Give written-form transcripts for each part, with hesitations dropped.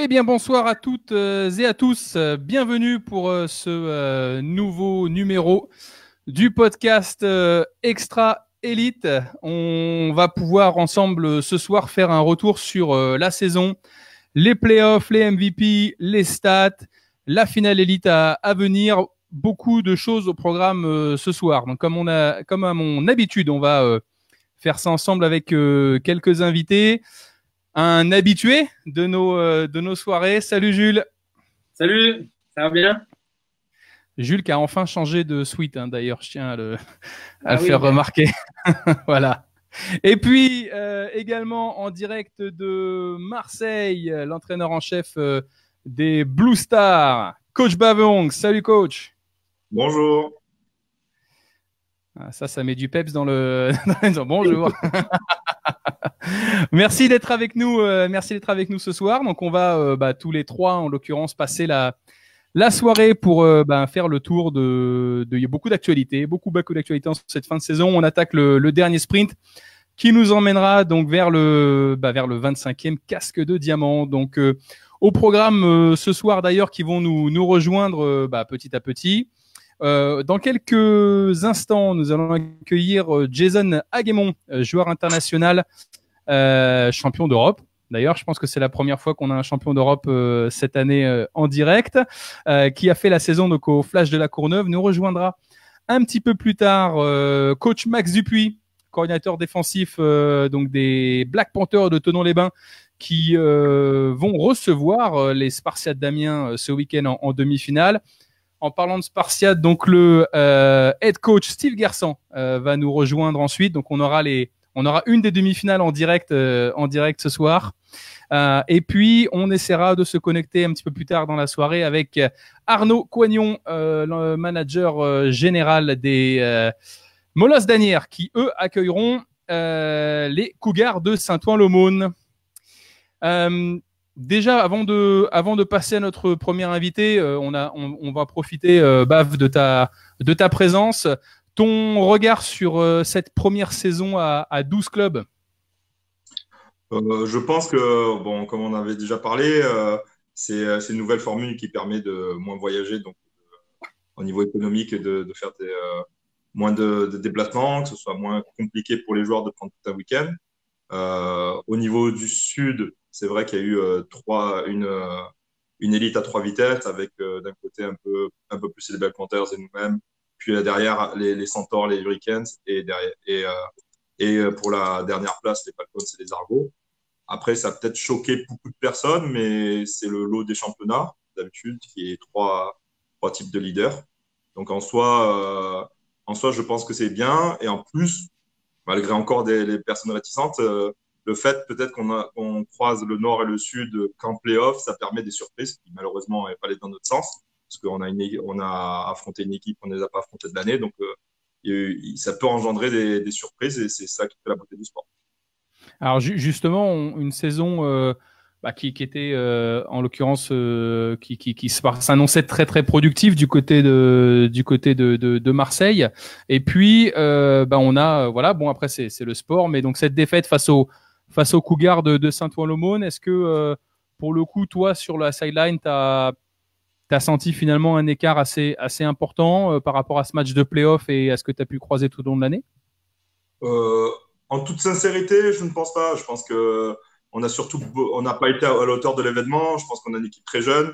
Eh bien, bonsoir à toutes et à tous. Bienvenue pour ce nouveau numéro du podcast Extra Elite. On va pouvoir ensemble ce soir faire un retour sur la saison, les playoffs, les MVP, les stats, la finale Elite à venir. Beaucoup de choses au programme ce soir. Donc, comme à mon habitude, on va faire ça ensemble avec quelques invités. Un habitué de nos soirées. Salut Jules. Salut, ça va bien? Jules qui a enfin changé de suite, hein, d'ailleurs, je tiens à le Ah oui, faire remarquer. Voilà. Et puis, également en direct de Marseille, l'entraîneur en chef des Blue Stars, Coach Bavong. Salut coach. Bonjour. Ah, ça met du peps dans le... Bonjour. Merci d'être avec nous. Merci d'être avec nous ce soir. Donc, on va tous les trois, en l'occurrence, passer la soirée pour faire le tour il y a beaucoup d'actualités, beaucoup d'actualités en cette fin de saison. On attaque le dernier sprint qui nous emmènera donc vers le 25e casque de diamant. Donc, au programme ce soir d'ailleurs, qui vont nous rejoindre petit à petit. Dans quelques instants, nous allons accueillir Jason Aguemon, joueur international, champion d'Europe. D'ailleurs, je pense que c'est la première fois qu'on a un champion d'Europe cette année en direct, qui a fait la saison donc au Flash de la Courneuve. Nous rejoindra un petit peu plus tard coach Max Dupuis, coordinateur défensif donc des Black Panthers de Thonon-les-Bains, qui vont recevoir les Spartiates d'Amiens ce week-end en demi-finale. En parlant de Spartiates, donc le head coach Steve Gersan va nous rejoindre ensuite. Donc on aura une des demi-finales en direct ce soir. Et puis on essaiera de se connecter un petit peu plus tard dans la soirée avec Arnaud Coignon, le manager général des Molosses d'Asnières, qui eux accueilleront les Cougars de Saint-Ouen-l'Aumône. Déjà, avant de passer à notre premier invité, on va profiter, Baf, de ta présence. Ton regard sur cette première saison à 12 clubs? Je pense que, bon, comme on avait déjà parlé, c'est une nouvelle formule qui permet de moins voyager, donc au niveau économique, de faire moins de déplacements, que ce soit moins compliqué pour les joueurs de prendre tout un week-end. Au niveau du sud, c'est vrai qu'il y a eu une élite à 3 vitesses avec d'un côté un peu plus les Black Panthers et nous-mêmes, puis derrière les Centaurs, les Hurricanes et pour la dernière place les Falcons et les Argos. Après, ça a peut-être choqué beaucoup de personnes, mais c'est le lot des championnats d'habitude qui est trois types de leaders. Donc en soi, je pense que c'est bien et en plus malgré encore les personnes réticentes, le fait peut-être qu'on croise le nord et le sud qu'en play-off, ça permet des surprises qui malheureusement n'est pas allé dans notre sens, parce qu'on a affronté une équipe qu'on ne les a pas affrontées de l'année, donc ça peut engendrer des surprises et c'est ça qui fait la beauté du sport. Alors justement, une saison qui était en l'occurrence qui s'annonçait très très productive du côté de Marseille. Et puis on a après c'est le sport, mais donc cette défaite face aux Cougars de Saint-Ouen-l'Aumône, est-ce que pour le coup toi sur la sideline t'as senti finalement un écart assez important par rapport à ce match de play-off et à ce que tu as pu croiser tout au long de l'année? En toute sincérité, je ne pense pas. Je pense que on n'a pas été à la hauteur de l'événement. Je pense qu'on a une équipe très jeune.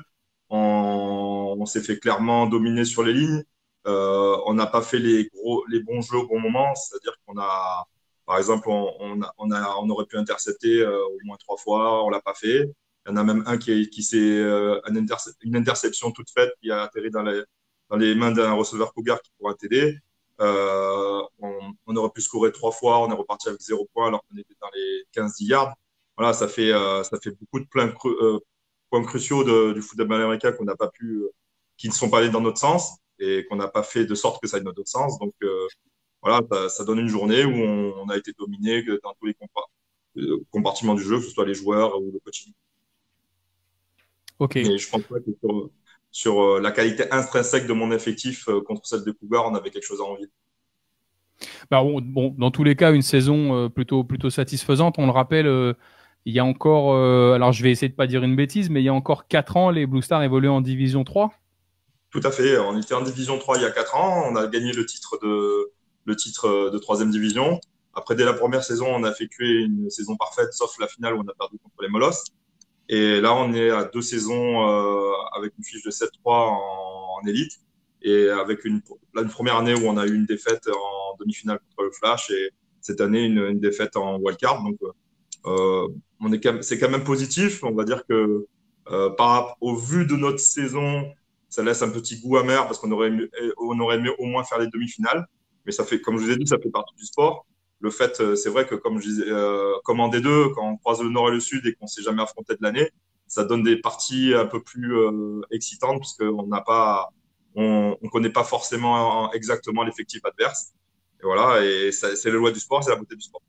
On s'est fait clairement dominer sur les lignes. On n'a pas fait les bons jeux au bon moment. C'est-à-dire par exemple, on aurait pu intercepter au moins 3 fois. On l'a pas fait. Il y en a même un qui s'est une interception toute faite qui a atterri dans les mains d'un receveur Cougar qui pourra t'aider. On aurait pu scorer 3 fois, on est reparti avec 0 points alors qu'on était dans les 15-10 yards. Voilà, ça fait beaucoup de points cruciaux du football américain qui ne sont pas allés dans notre sens et qu'on n'a pas fait de sorte que ça aille dans notre sens. Donc voilà, ça donne une journée où on a été dominé dans tous les compartiments du jeu, que ce soit les joueurs ou le coaching. Ok. Mais je pense pas que sur la qualité intrinsèque de mon effectif contre celle de Cougar, on avait quelque chose à envier. Bon, dans tous les cas, une saison plutôt satisfaisante. On le rappelle, il y a encore, alors je vais essayer de pas dire une bêtise, mais il y a encore 4 ans, les Blue Stars évoluaient en Division 3. Tout à fait. On était en Division 3 il y a 4 ans. On a gagné le titre de troisième division. Après, dès la première saison, on a effectué une saison parfaite, sauf la finale où on a perdu contre les Molosses. Et là, on est à 2 saisons avec une fiche de 7-3 en élite. Et avec une première année où on a eu une défaite en demi-finale contre le Flash et cette année, une défaite en wildcard. Donc, c'est quand même positif. On va dire que au vu de notre saison, ça laisse un petit goût amer parce qu'on aurait aimé au moins faire les demi-finales. Mais ça fait, comme je vous ai dit, ça fait partie du sport. Le fait, c'est vrai que comme je disais, comme en D2, quand on croise le Nord et le Sud et qu'on s'est jamais affronté de l'année, ça donne des parties un peu plus excitantes parce on connaît pas forcément exactement l'effectif adverse. Et voilà, et c'est la loi du sport, c'est la beauté du sport.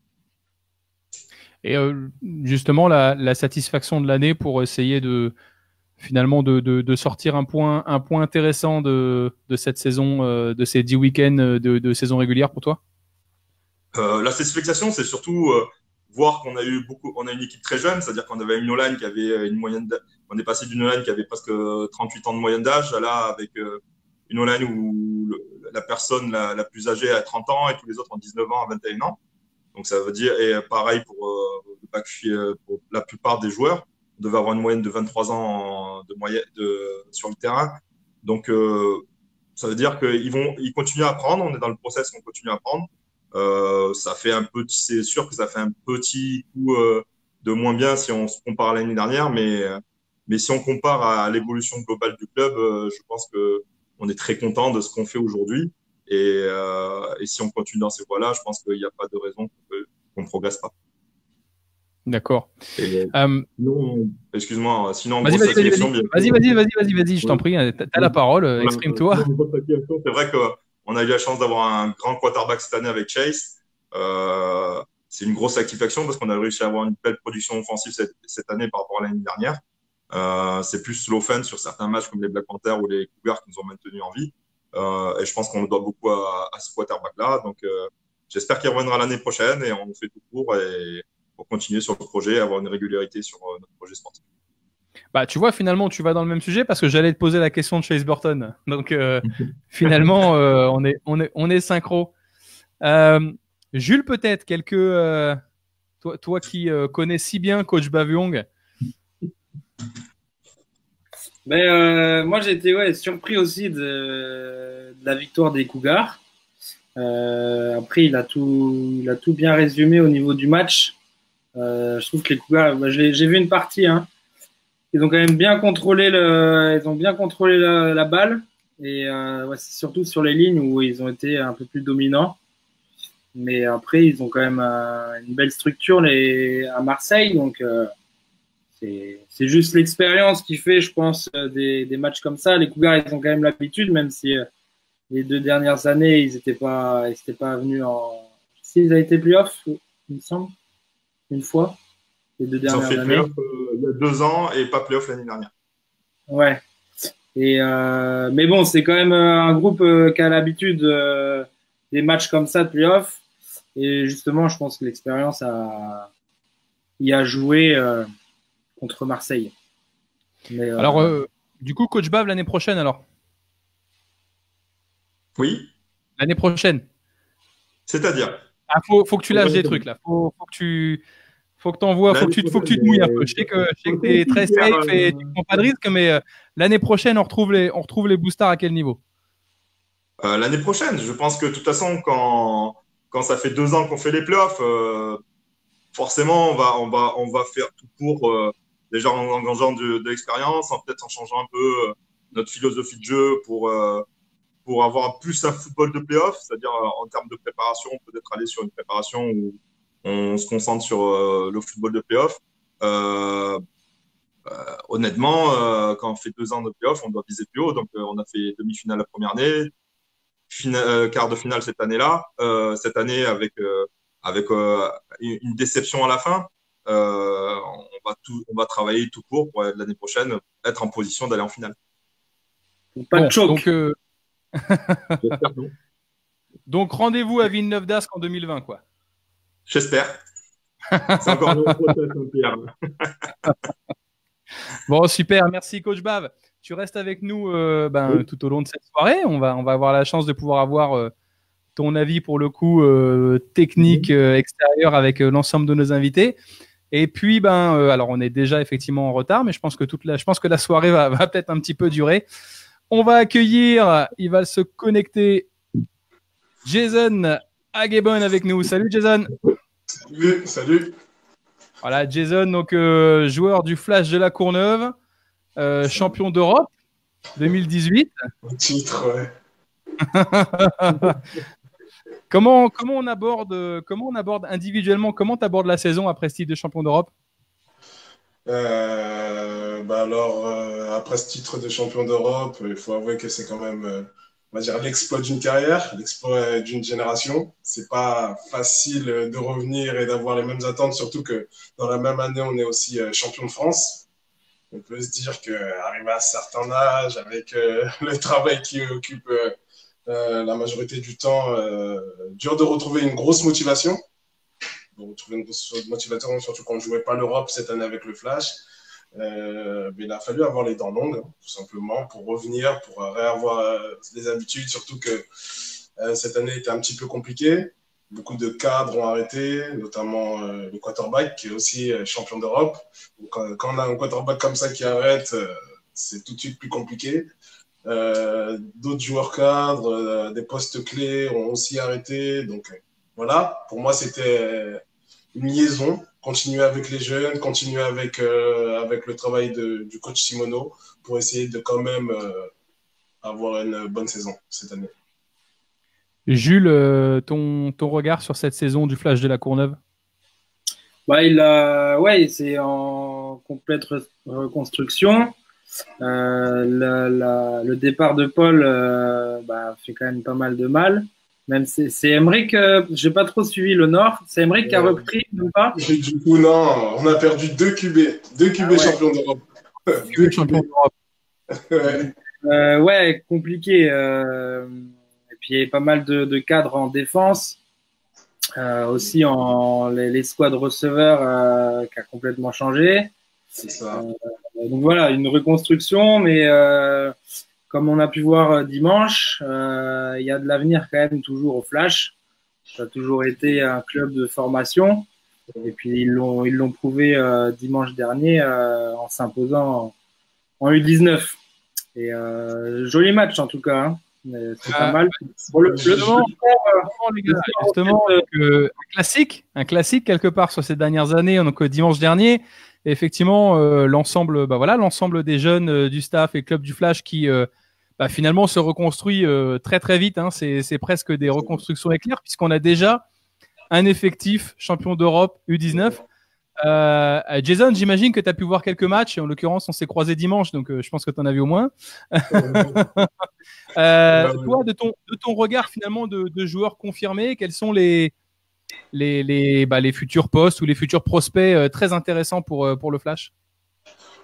Et justement, la satisfaction de l'année pour essayer finalement de sortir un point intéressant de cette saison, de ces 10 week-ends de saison régulière pour toi? La satisfaction, c'est surtout voir qu'on a une équipe très jeune, c'est-à-dire qu'on avait une O-line qui avait une moyenne on est passé d'une O-line qui avait presque 38 ans de moyenne d'âge à là avec une O-line où la personne la plus âgée a 30 ans et tous les autres ont 19 ans à 21 ans. Donc ça veut dire, et pareil pour la plupart des joueurs, on devait avoir une moyenne de 23 ans sur le terrain. Donc ça veut dire ils continuent à apprendre, on est dans le process, on continue à apprendre. C'est sûr que ça fait un petit coup de moins bien si on se compare à l'année dernière, mais si on compare à l'évolution globale du club, je pense que on est très content de ce qu'on fait aujourd'hui. Et si on continue dans ces voies-là, je pense qu'il n'y a pas de raison qu'on ne progresse pas. D'accord. Sinon, excuse-moi, sinon, vas-y, je t'en prie, t'as la parole, exprime-toi. C'est vrai qu'on a eu la chance d'avoir un grand quarterback cette année avec Chase. C'est une grosse satisfaction parce qu'on a réussi à avoir une belle production offensive cette année par rapport à l'année dernière. C'est plus l'offense sur certains matchs comme les Black Panthers ou les Cougars qui nous ont maintenus en vie. Et je pense qu'on le doit beaucoup à ce quarterback-là. Donc, j'espère qu'il reviendra l'année prochaine et on fait tout pour continuer sur le projet et avoir une régularité sur notre projet sportif. Bah, tu vois, finalement, tu vas dans le même sujet parce que j'allais te poser la question de Chase Burton. Donc, finalement, on est synchro. Jules, peut-être, toi qui connais si bien coach Bavuong. Moi, j'ai été surpris aussi de la victoire des Cougars. Après, il a tout bien résumé au niveau du match. Je trouve que les Cougars, j'ai vu une partie, hein. Ils ont quand même bien contrôlé la balle et c'est surtout sur les lignes où ils ont été un peu plus dominants. Mais après, ils ont quand même une belle structure à Marseille, donc c'est juste l'expérience qui fait, je pense, des matchs comme ça. Les Cougars, ils ont quand même l'habitude, même si les 2 dernières années, ils n'étaient pas venus en. Si, ils ont été playoff, il me semble, une fois. Les 2 dernières années. Ils ont fait playoff il y a 2 ans et pas playoff l'année dernière. Ouais. Mais bon, c'est quand même un groupe qui a l'habitude des matchs comme ça de playoff. Et justement, je pense que l'expérience y a joué contre Marseille. Mais, alors, du coup, coach Bav l'année prochaine, alors? Oui. L'année prochaine. C'est-à-dire? Ah, faut que tu lâches des trucs là. Faut que tu t'envoies, faut que tu te mouilles un peu. Je sais que tu es très safe et tu prends pas de risque, mais l'année prochaine, on retrouve les boosters à quel niveau? L'année prochaine, je pense que de toute façon, quand ça fait 2 ans qu'on fait les playoffs, forcément, on va faire tout pour déjà en engageant de l'expérience, peut-être en changeant un peu notre philosophie de jeu pour avoir plus un football de playoff, c'est-à-dire en termes de préparation, peut-être aller sur une préparation où on se concentre sur le football de playoff. Honnêtement, quand on fait 2 ans de playoff, on doit viser plus haut. Donc, on a fait demi-finale la première année, quart de finale cette année-là. Cette année, avec une déception à la fin, on va travailler tout court pour l'année prochaine être en position d'aller en finale. Pas de choc. Donc rendez-vous à Villeneuve d'Ascq en 2020, quoi. J'espère. C'est encore un process, hein, Pierre. Bon, super. Merci, coach Bav. Tu restes avec nous Oui. tout au long de cette soirée. On va avoir la chance de pouvoir avoir ton avis pour le coup technique extérieur avec l'ensemble de nos invités. Et puis, alors on est déjà effectivement en retard, mais je pense que la soirée va peut-être un petit peu durer. On va accueillir, il va se connecter, Jason Agebon avec nous. Salut Jason. Salut, salut. Voilà, Jason, donc joueur du Flash de la Courneuve, champion d'Europe 2018. Au titre, ouais. Comment on aborde individuellement, comment tu abordes la saison après ce titre de champion d'Europe? Après ce titre de champion d'Europe, il faut avouer que c'est quand même, on va dire, l'exploit d'une carrière, l'exploit d'une génération. C'est pas facile de revenir et d'avoir les mêmes attentes, surtout que dans la même année, on est aussi champion de France. On peut se dire qu'arrivé à un certain âge, avec le travail qui occupe la majorité du temps, dur de retrouver une grosse motivation. De retrouver une grosse motivation, surtout quand on ne jouait pas l'Europe cette année avec le Flash. Mais il a fallu avoir les dents longues, tout simplement, pour revenir, pour réavoir les habitudes, surtout que cette année était un petit peu compliquée. Beaucoup de cadres ont arrêté, notamment le quarterback, qui est aussi champion d'Europe. Donc, quand on a un quarterback comme ça qui arrête, c'est tout de suite plus compliqué. D'autres joueurs cadres, des postes clés ont aussi arrêté. Donc voilà, pour moi, c'était une liaison. Continuer avec les jeunes, continuer avec le travail du coach Simoneau pour essayer de quand même avoir une bonne saison cette année. Jules, ton regard sur cette saison du Flash de la Courneuve? C'est en complète reconstruction. Le départ de Paul fait quand même pas mal de mal. Même c'est Emmerich, j'ai pas trop suivi le Nord. C'est Emmerich qui a repris ou pas? Du coup, non, on a perdu deux QB champions d'Europe. Deux champions d'Europe. Compliqué. Et puis pas mal de cadres en défense. Aussi les squads receveurs qui a complètement changé. C'est ça. Donc voilà, une reconstruction, mais comme on a pu voir dimanche, il y a de l'avenir quand même toujours au Flash. Ça a toujours été un club de formation. Et puis ils l'ont prouvé dimanche dernier en s'imposant en U19. Et joli match en tout cas. Hein. C'est pas mal. Justement, un classique quelque part sur ces dernières années. Donc dimanche dernier, effectivement, l'ensemble des jeunes du staff et club du Flash qui finalement se reconstruit très très vite. Hein. C'est presque des reconstructions éclairs puisqu'on a déjà un effectif champion d'Europe U19. Jason, j'imagine que tu as pu voir quelques matchs. En l'occurrence, on s'est croisés dimanche, donc je pense que tu en as vu au moins. Toi, de ton regard finalement de joueur confirmé, quels sont les futurs postes ou les futurs prospects très intéressants pour le Flash?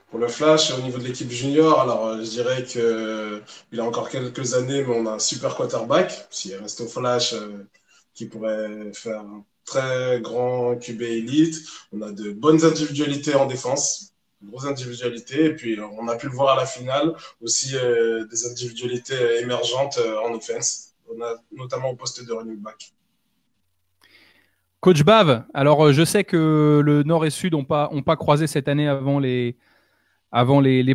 Pour le Flash, au niveau de l'équipe junior, alors je dirais qu'il a encore quelques années, mais on a un super quarterback. S'il reste au Flash, qui pourrait faire un très grand QB élite. On a de bonnes individualités en défense, de grosses individualités. Et puis, on a pu le voir à la finale, aussi des individualités émergentes en offense. On a notamment au poste de running back. Coach Bav, alors je sais que le Nord et Sud n'ont pas croisé cette année avant les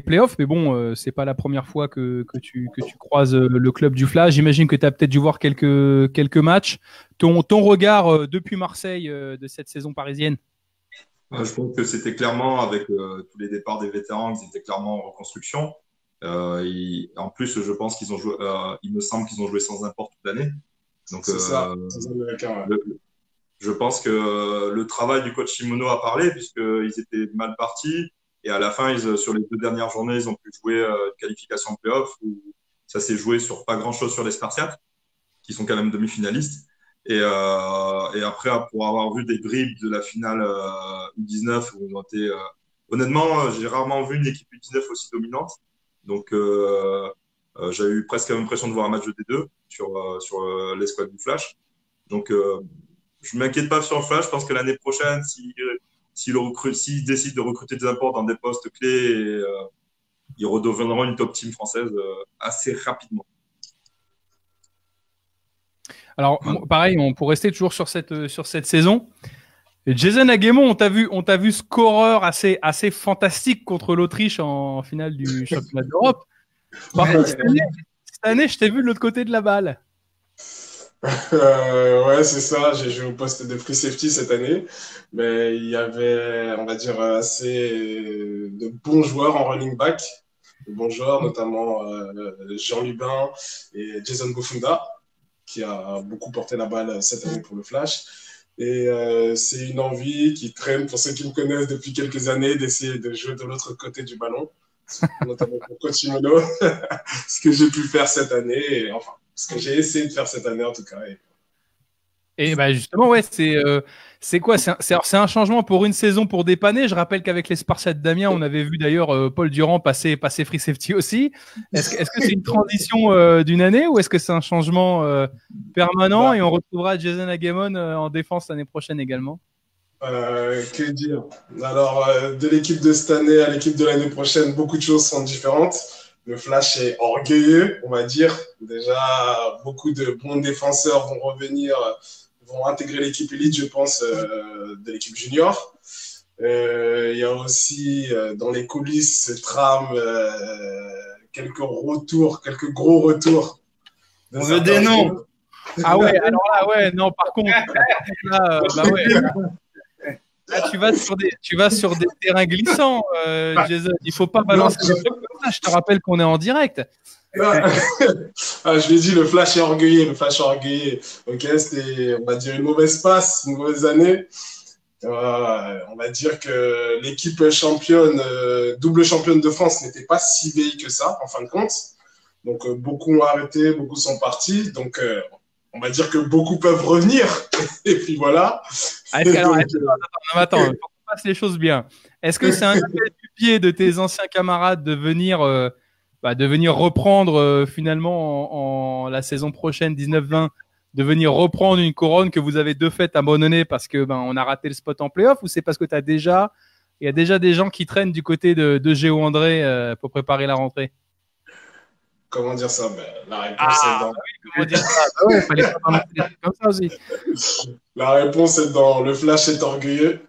playoffs, mais bon, c'est pas la première fois que tu croises le club du Flash. J'imagine que tu as peut-être dû voir quelques matchs. Ton regard depuis Marseille de cette saison parisienne? Je pense que c'était clairement, avec tous les départs des vétérans, ils étaient clairement en reconstruction. En plus, je pense qu'ils ont joué, il me semble qu'ils ont joué sans import toute l'année. Donc, c'est ça, Américains, ouais. Je pense que le travail du coach Simoneau a parlé, puisqu'ils étaient mal partis. Et à la fin, sur les 2 dernières journées, ils ont pu jouer une qualification play-off où ça s'est joué sur pas grand-chose sur les Spartiates, qui sont quand même demi-finalistes. Et après, pour avoir vu des bribes de la finale U19, où ils ont été, honnêtement, j'ai rarement vu une équipe U19 aussi dominante. Donc, j'avais eu presque l'impression de voir un match de D2 sur l'escouade du Flash. Donc, je m'inquiète pas sur le Flash. Je pense que l'année prochaine, s'ils décident de recruter des imports dans des postes clés, ils redeviendront une top team française assez rapidement. Alors, pareil, pour rester toujours sur cette saison, Jason Aguemon, on t'a vu scoreur assez fantastique contre l'Autriche en finale du championnat d'Europe. Par contre, cette année, je t'ai vu de l'autre côté de la balle. Ouais, c'est ça. J'ai joué au poste de free safety cette année. Mais il y avait, on va dire, assez de bons joueurs en running back. De bons joueurs, notamment Jean Lubin et Jason Bofunda, qui a beaucoup porté la balle cette année pour le Flash. Et c'est une envie qui traîne pour ceux qui me connaissent depuis quelques années d'essayer de jouer de l'autre côté du ballon, notamment pour Coach Imono, ce que j'ai pu faire cette année, et, enfin, ce que j'ai essayé de faire cette année en tout cas. Et bah justement, ouais, c'est quoi? C'est un changement pour une saison pour dépanner. Je rappelle qu'avec les Spartiates d'Amiens, on avait vu d'ailleurs Paul Durand passer free safety aussi. Est-ce que c'est une transition d'une année ou est-ce que c'est un changement permanent et on retrouvera Jason Aguemon en défense l'année prochaine également? Que dire? Alors, de l'équipe de cette année à l'équipe de l'année prochaine, beaucoup de choses sont différentes. Le Flash est orgueilleux, on va dire. Déjà, beaucoup de bons défenseurs vont revenir, vont intégrer l'équipe élite, je pense, de l'équipe junior. Il y a aussi, dans les coulisses, se trame quelques gros retours. On veut des noms. Ah ouais, alors là, ouais, non, par contre, là, bah ouais. Là, tu vas sur des terrains glissants, Jason. Il faut pas balancer des trucs comme ça. Je te rappelle qu'on est en direct. Je l'ai dit, le Flash est orgueillé. Ok, c'était, on va dire, une mauvaise passe, une mauvaise année. On va dire que l'équipe championne, double championne de France, n'était pas si vieille que ça, en fin de compte. Donc, beaucoup ont arrêté, beaucoup sont partis. Donc, on va dire que beaucoup peuvent revenir. Et puis voilà. Attends, faut qu'on fasse les choses bien. Est-ce que c'est un appel du pied de tes anciens camarades de venir reprendre finalement en la saison prochaine 19-20, de venir reprendre une couronne que vous avez de fait abandonnée parce que on a raté le spot en playoff, ou c'est parce que il y a déjà des gens qui traînent du côté de Géo André pour préparer la rentrée? Comment dire ça? La réponse est dans... Oui, comment dire ça? Ouais, fallait pas balancer des trucs comme ça aussi. La réponse est dans le Flash est orgueilleux.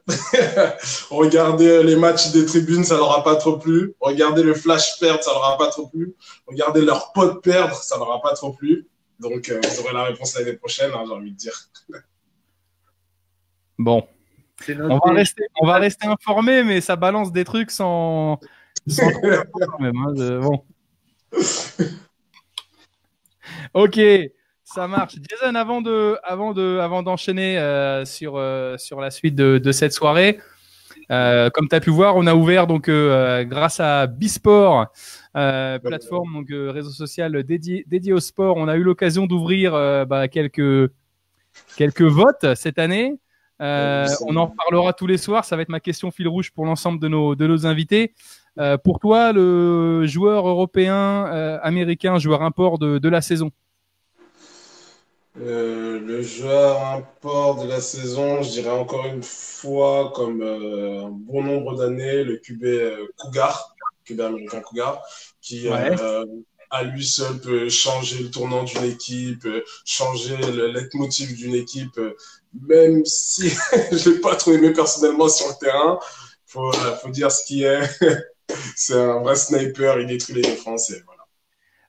Regardez les matchs des tribunes, ça leur a pas trop plu. Regardez le Flash perdre, ça leur a pas trop plu. Regardez leurs potes perdre, ça leur a pas trop plu. Donc, vous aurez la réponse l'année prochaine, hein, j'ai envie de dire. Bon. On va rester informés, mais ça balance des trucs sans trop quand même. Hein, bon. Ok, ça marche. Jason, avant d'enchaîner sur la suite de cette soirée, comme tu as pu voir, on a ouvert donc grâce à Bisport, plateforme donc réseau social dédié au sport. On a eu l'occasion d'ouvrir quelques votes cette année. On en reparlera tous les soirs. Ça va être ma question fil rouge pour l'ensemble de nos invités. Pour toi, le joueur européen, américain, joueur import de la saison? Le joueur import de la saison, je dirais encore une fois, comme un bon nombre d'années, le QB Cougar, QB américain Cougar, qui à lui seul peut changer le tournant d'une équipe, changer le leitmotiv d'une équipe, même si je l'ai pas trop aimé personnellement sur le terrain. Faut dire ce qui est. C'est un vrai sniper, il détruit les défenses et voilà.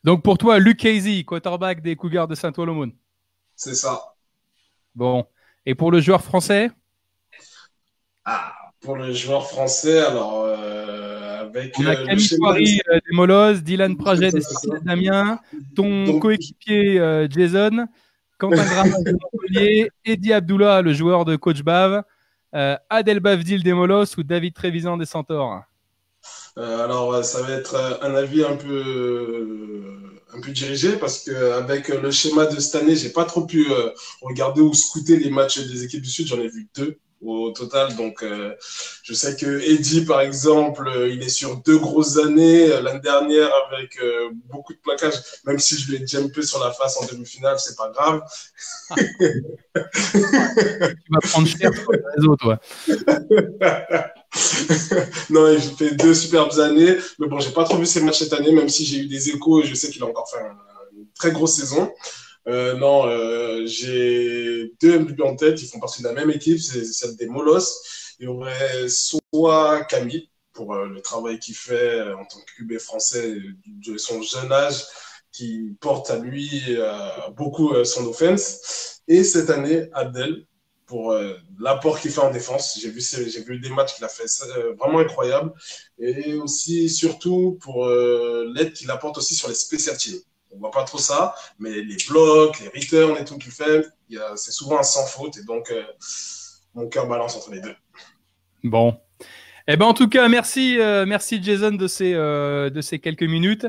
Donc pour toi, Luke Casey, quarterback des Cougars de Saint-Olomone. C'est ça. Bon. Et pour le joueur français? Pour le joueur français, alors avec on a Camille Poiry des Molosses, Dylan Praget des Spartiates d'Amiens, ton coéquipier Jason, Quentin Gramas de Montpellier, Eddie Abdullah, le joueur de Coach Bav, Adel Bavdil des Molosses ou David Trévisan des Centaures? Alors, ça va être un avis un peu dirigé parce qu'avec le schéma de cette année, j'ai pas trop pu regarder ou scouter les matchs des équipes du Sud. J'en ai vu 2 au total. Donc, je sais que Eddie, par exemple, il est sur 2 grosses années. L'année dernière, avec beaucoup de plaquages, même si je lui ai jumpé sur la face en demi-finale, c'est pas grave. Tu vas prendre cher sur les réseaux, toi. Non, j'ai fait 2 superbes années. Mais bon, j'ai pas trop vu ses matchs cette année, même si j'ai eu des échos et je sais qu'il a encore fait une très grosse saison. Non, j'ai 2 MVP en tête. Ils font partie de la même équipe, c'est celle des Molos. Il y aurait soit Camille, pour le travail qu'il fait en tant que QB français de son jeune âge, qui porte à lui beaucoup son offense. Et cette année, Abdel, pour l'apport qu'il fait en défense. J'ai vu des matchs qu'il a fait vraiment incroyables. Et aussi, surtout, pour l'aide qu'il apporte aussi sur les special teams. On ne voit pas trop ça, mais les blocs, les returns et tout qu'il fait, c'est souvent un sans faute. Et donc, mon cœur balance entre les deux. Bon. Eh ben, en tout cas, merci Jason de ces quelques minutes.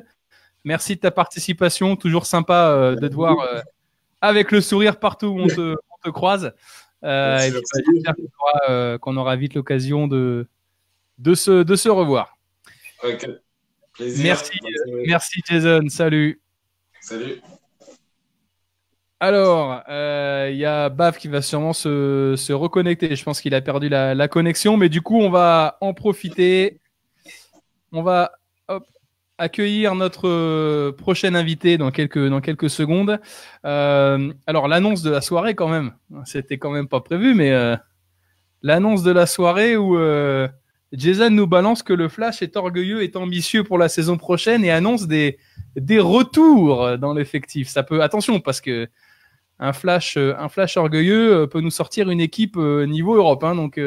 Merci de ta participation. Toujours sympa de te voir avec le sourire partout où on te croise. Et puis, j'espère qu'on aura vite l'occasion de se revoir. Ok. Plaisir. Merci Jason. Salut. Salut. Alors, il y a Baf qui va sûrement se reconnecter. Je pense qu'il a perdu la connexion, mais du coup, on va en profiter. On va accueillir notre prochain invité dans quelques secondes. Alors, l'annonce de la soirée, quand même, c'était quand même pas prévu, mais l'annonce de la soirée où Jason nous balance que le Flash est orgueilleux, est ambitieux pour la saison prochaine et annonce des retours dans l'effectif. Ça peut, attention, parce que un flash orgueilleux peut nous sortir une équipe niveau Europe, hein, donc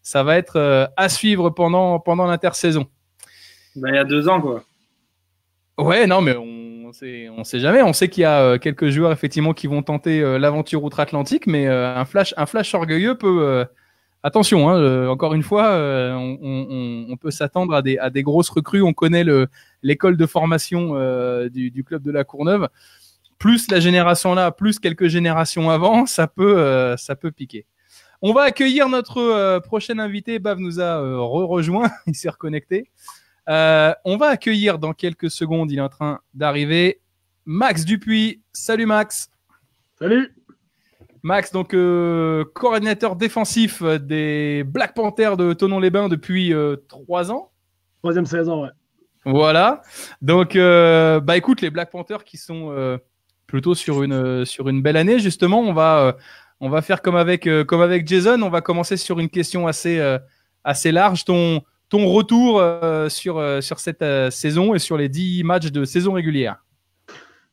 ça va être à suivre pendant l'intersaison. Ben, il y a 2 ans, quoi. Ouais, non, mais on sait jamais. On sait qu'il y a quelques joueurs effectivement qui vont tenter l'aventure outre-Atlantique, mais un flash orgueilleux peut. Attention, hein, encore une fois, on peut s'attendre à des grosses recrues. On connaît l'école de formation du club de la Courneuve. Plus la génération là, plus quelques générations avant, ça peut piquer. On va accueillir notre prochain invité. Bav nous a rejoint, il s'est reconnecté. On va accueillir dans quelques secondes, il est en train d'arriver, Max Dupuis. Salut Max. Salut. Max, donc coordinateur défensif des Black Panthers de Thonon-les-Bains depuis 3 ans. 3e saison, ouais. Voilà. Donc, écoute, les Black Panthers qui sont plutôt sur une belle année, justement, on va faire comme avec Jason. On va commencer sur une question assez large. Ton retour sur cette saison et sur les 10 matchs de saison régulière.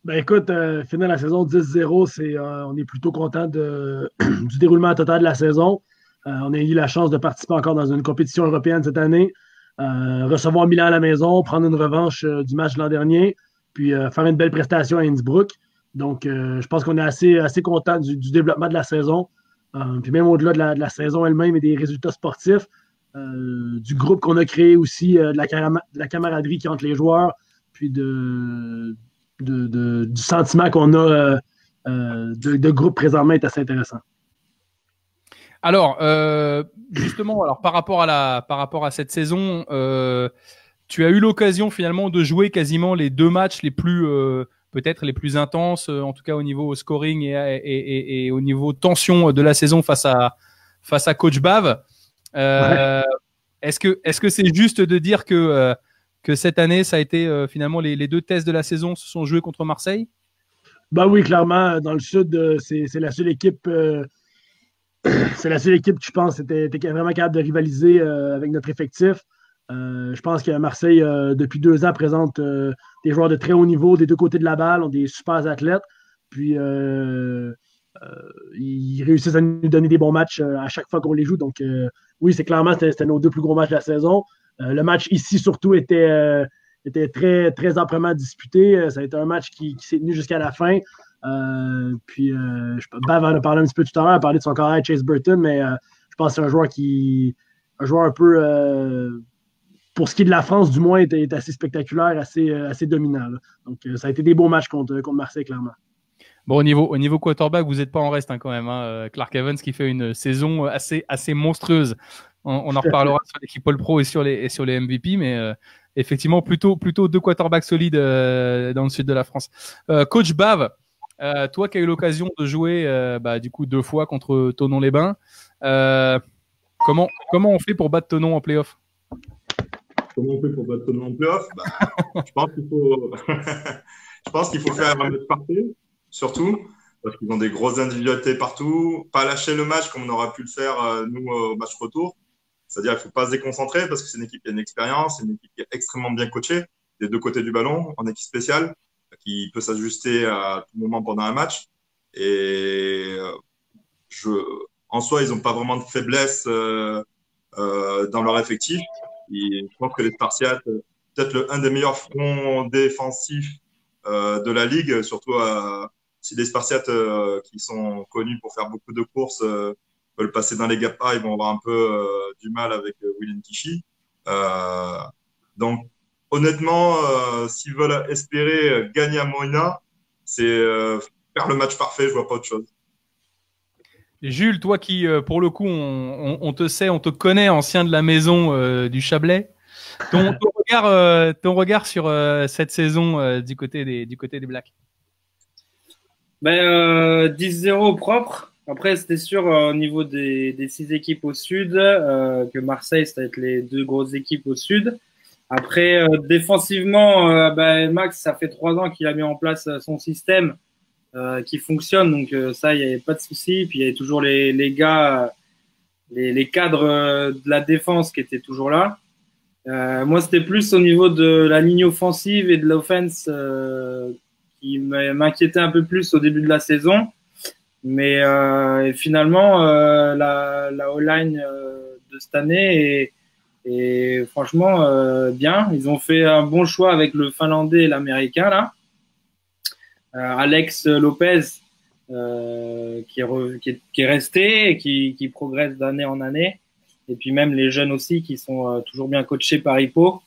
Ben écoute, finir la saison 10-0, on est plutôt content du déroulement total de la saison. On a eu la chance de participer encore dans une compétition européenne cette année, recevoir Milan à la maison, prendre une revanche du match de l'an dernier, puis faire une belle prestation à Innsbruck. Donc, je pense qu'on est assez content du développement de la saison. Puis même au-delà de la saison elle-même et des résultats sportifs, du groupe qu'on a créé aussi, de la camaraderie qui entre les joueurs, puis du sentiment qu'on a de groupe présentement est assez intéressant. Alors, justement, par rapport à cette saison, tu as eu l'occasion finalement de jouer quasiment les 2 matchs les plus peut-être les plus intenses, en tout cas au niveau scoring et au niveau tension de la saison face à Coach Bav. Ouais. Est-ce que c'est juste de dire que cette année, ça a été finalement les 2 tests de la saison se sont joués contre Marseille? Ben oui, clairement, dans le Sud, c'est la seule équipe. C'est la seule équipe qui, je pense, était vraiment capable de rivaliser avec notre effectif. Je pense que Marseille, depuis 2 ans, présente des joueurs de très haut niveau des 2 côtés de la balle, ont des super athlètes. Puis, ils réussissent à nous donner des bons matchs à chaque fois qu'on les joue. Donc, oui, c'était nos 2 plus gros matchs de la saison. Le match ici, surtout, était très, très amplement disputé. Ça a été un match qui s'est tenu jusqu'à la fin. Bav en a parlé un petit peu tout à l'heure, a parlé de son carrière Chase Burton, mais je pense que c'est un joueur un peu, pour ce qui est de la France, du moins, est assez spectaculaire, assez dominant. Là. Donc, ça a été des beaux matchs contre Marseille, clairement. Bon, au niveau quarterback, vous n'êtes pas en reste hein, quand même. Hein. Clark Evans qui fait une saison assez monstrueuse. On en reparlera sur l'équipe All-Pro et sur les MVP, mais effectivement, plutôt 2 quarterbacks solides dans le sud de la France. Coach Bav, toi qui as eu l'occasion de jouer du coup 2 fois contre Thonon-les-Bains, comment on fait pour battre Thonon en playoff? Comment on fait pour battre Thonon en playoff? Je pense qu'il faut faire un match parfait, surtout, parce qu'ils ont des grosses individualités partout. Pas lâcher le match comme on aurait pu le faire, nous, au match retour. C'est-à-dire qu'il ne faut pas se déconcentrer parce que c'est une équipe qui a une expérience, c'est une équipe qui est extrêmement bien coachée des 2 côtés du ballon, en équipe spéciale, qui peut s'ajuster à tout moment pendant un match. Et en soi, ils n'ont pas vraiment de faiblesse dans leur effectif. Et je pense que les Spartiates, peut-être un des meilleurs fronts défensifs de la ligue, surtout si les Spartiates qui sont connus pour faire beaucoup de courses veulent passer dans les gapas, ils vont avoir un peu du mal avec William Tichy. Donc, honnêtement, s'ils veulent espérer gagner à Moina, c'est faire le match parfait, je vois pas autre chose. Et Jules, toi qui, pour le coup, on te connaît, ancien de la maison du Chablais. Ton regard sur cette saison du côté des Blacks. 10-0 propre. Après, c'était sûr au niveau des 6 équipes au sud que Marseille, ça va être les 2 grosses équipes au sud. Après, défensivement, Max, ça fait 3 ans qu'il a mis en place son système qui fonctionne. Donc ça, il n'y avait pas de souci. Puis il y avait toujours les gars, les cadres de la défense qui étaient toujours là. Moi, c'était plus au niveau de la ligne offensive et de l'offense qui m'inquiétait un peu plus au début de la saison. Mais finalement, la O-line de cette année est franchement bien. Ils ont fait un bon choix avec le Finlandais et l'Américain là. Alex Lopez qui est resté et qui progresse d'année en année. Et puis même les jeunes aussi qui sont toujours bien coachés par Hippo.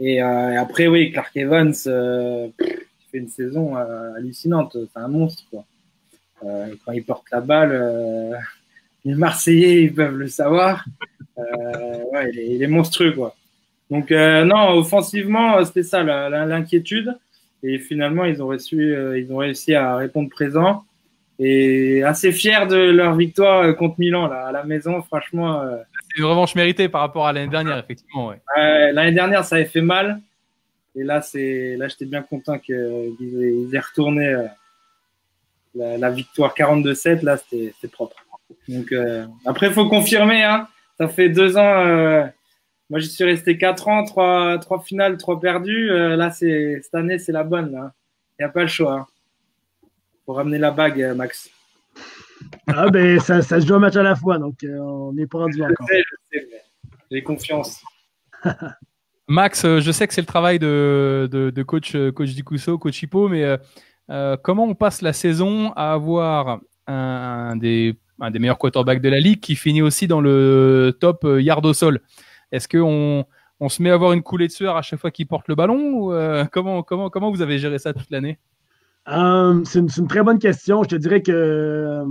Et après, oui, Clark Evans fait une saison hallucinante. C'est un monstre, quoi. Quand il porte la balle, les Marseillais ils peuvent le savoir. Ouais, il est monstrueux, quoi. Donc non, offensivement, c'était ça l'inquiétude. Et finalement, ils ont réussi à répondre présent. Et assez fiers de leur victoire contre Milan là, à la maison, franchement. C'est une revanche méritée par rapport à l'année dernière, effectivement. Ouais. L'année dernière, ça avait fait mal. Et là, j'étais bien content qu'ils aient retourné la victoire 42-7. Là, c'était propre. Donc après, il faut confirmer. Hein. Ça fait 2 ans. Moi, j'y suis resté 4 ans, 3 finales, 3 perdus. Là, cette année, c'est la bonne. Il n'y a pas le choix. Hein. Faut ramener la bague, Max. Ah ben, ça se joue un match à la fois, donc on n'est pas rendu encore. Je sais, j'ai confiance. Max, je sais que c'est le travail de coach Dicousso, coach Hippo, mais comment on passe la saison à avoir un des meilleurs quarterbacks de la ligue qui finit aussi dans le top yard au sol? Est-ce qu'on se met à avoir une coulée de sueur à chaque fois qu'il porte le ballon ou comment vous avez géré ça toute l'année? C'est une très bonne question. Je te dirais que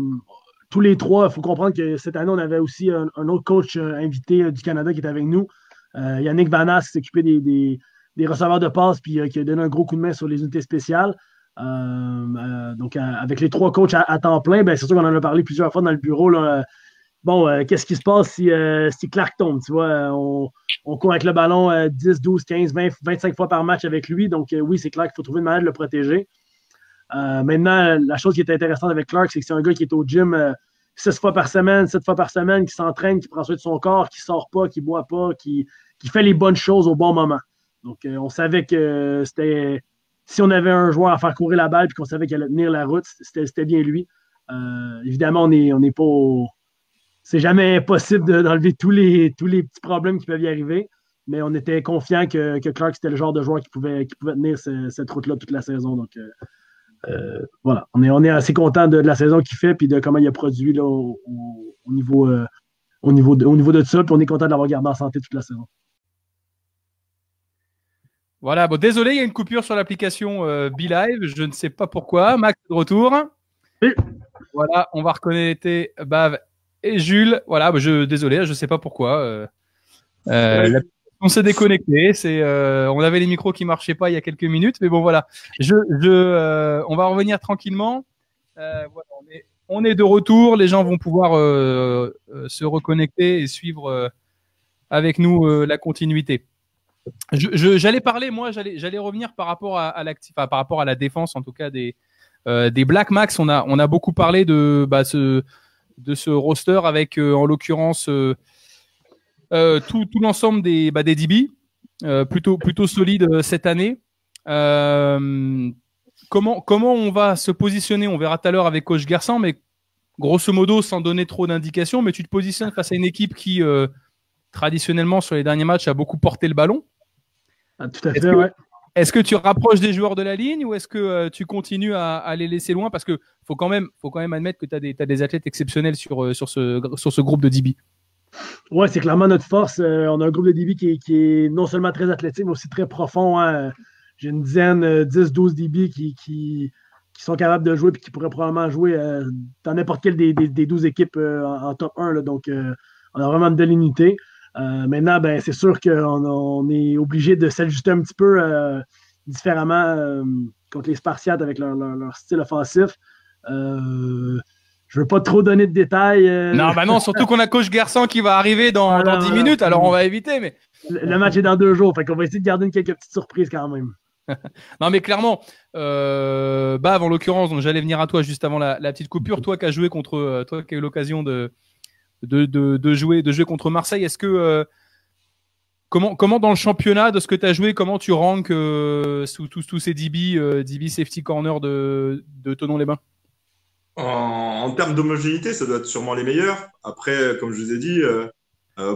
tous les 3, il faut comprendre que cette année, on avait aussi un autre coach invité du Canada qui était avec nous. Yannick Vanas qui s'occupait des receveurs de passe puis qui a donné un gros coup de main sur les unités spéciales. Donc, avec les 3 coachs à temps plein, ben, c'est sûr qu'on en a parlé plusieurs fois dans le bureau. Là. Qu'est-ce qui se passe si Clark tombe? Tu vois, on court avec le ballon 10, 12, 15, 20, 25 fois par match avec lui. Donc, oui, c'est clair qu'il faut trouver une manière de le protéger. Maintenant, la chose qui est intéressante avec Clark, c'est que c'est un gars qui est au gym 6 fois par semaine, 7 fois par semaine, qui s'entraîne, qui prend soin de son corps, qui sort pas, qui boit pas, qui fait les bonnes choses au bon moment. Donc, on savait que si on avait un joueur à faire courir la balle et qu'on savait qu'il allait tenir la route, c'était bien lui. Évidemment, on n'est pas c'est jamais possible d'enlever tous les petits problèmes qui peuvent y arriver, mais on était confiant que Clark, c'était le genre de joueur qui pouvait tenir cette route-là toute la saison. Donc, voilà, on est assez content de la saison qu'il fait et de comment il a produit là, au niveau de ça. Puis on est content de l'avoir gardé en santé toute la saison. Voilà, bon, désolé, il y a une coupure sur l'application BeLive. Je ne sais pas pourquoi. Max, de retour. Oui. Voilà, on va reconnecter Bav et Jules. Voilà, désolé, je sais pas pourquoi. On s'est déconnecté. On avait les micros qui marchaient pas il y a quelques minutes, mais bon voilà. On va revenir tranquillement. Voilà, on est de retour. Les gens vont pouvoir se reconnecter et suivre avec nous la continuité. J'allais parler, moi, j'allais revenir par rapport par rapport à la défense, en tout cas des Black Max. On a beaucoup parlé de ce roster avec, en l'occurrence, tout l'ensemble des DB, plutôt solide cette année. Comment on va se positionner? On verra tout à l'heure avec Coach Garçon, mais grosso modo, sans donner trop d'indications, mais tu te positionnes face à une équipe qui, traditionnellement, sur les derniers matchs, a beaucoup porté le ballon. Ah, tout à fait, ouais. Est-ce que tu rapproches des joueurs de la ligne ou est-ce que tu continues à les laisser loin? Parce qu'il faut quand même admettre que tu as des athlètes exceptionnels sur ce groupe de DB. Ouais, c'est clairement notre force. On a un groupe de DB qui est non seulement très athlétique, mais aussi très profond. Hein. J'ai une dizaine, 10, 12 DB qui sont capables de jouer et qui pourraient probablement jouer dans n'importe quelle des 12 équipes en top 1. Là. Donc, on a vraiment de l'unité. Maintenant, c'est sûr qu'on est obligé de s'ajuster un petit peu différemment contre les Spartiates avec leur style offensif. Je ne veux pas trop donner de détails. Non, surtout qu'on a Coach Garçon qui va arriver dans 10 minutes, alors on va éviter. Mais le match est dans 2 jours, fait qu'on va essayer de garder quelques petites surprises quand même. Non, mais clairement, Bav, en l'occurrence, donc j'allais venir à toi juste avant la petite coupure. Toi qui as joué contre, toi qui as eu l'occasion de jouer contre Marseille, est-ce que comment dans le championnat de ce que tu as joué, comment tu ranks sous tous ces DB safety corner de Thonon-les-Bains? En termes d'homogénéité, ça doit être sûrement les meilleurs. Après, comme je vous ai dit,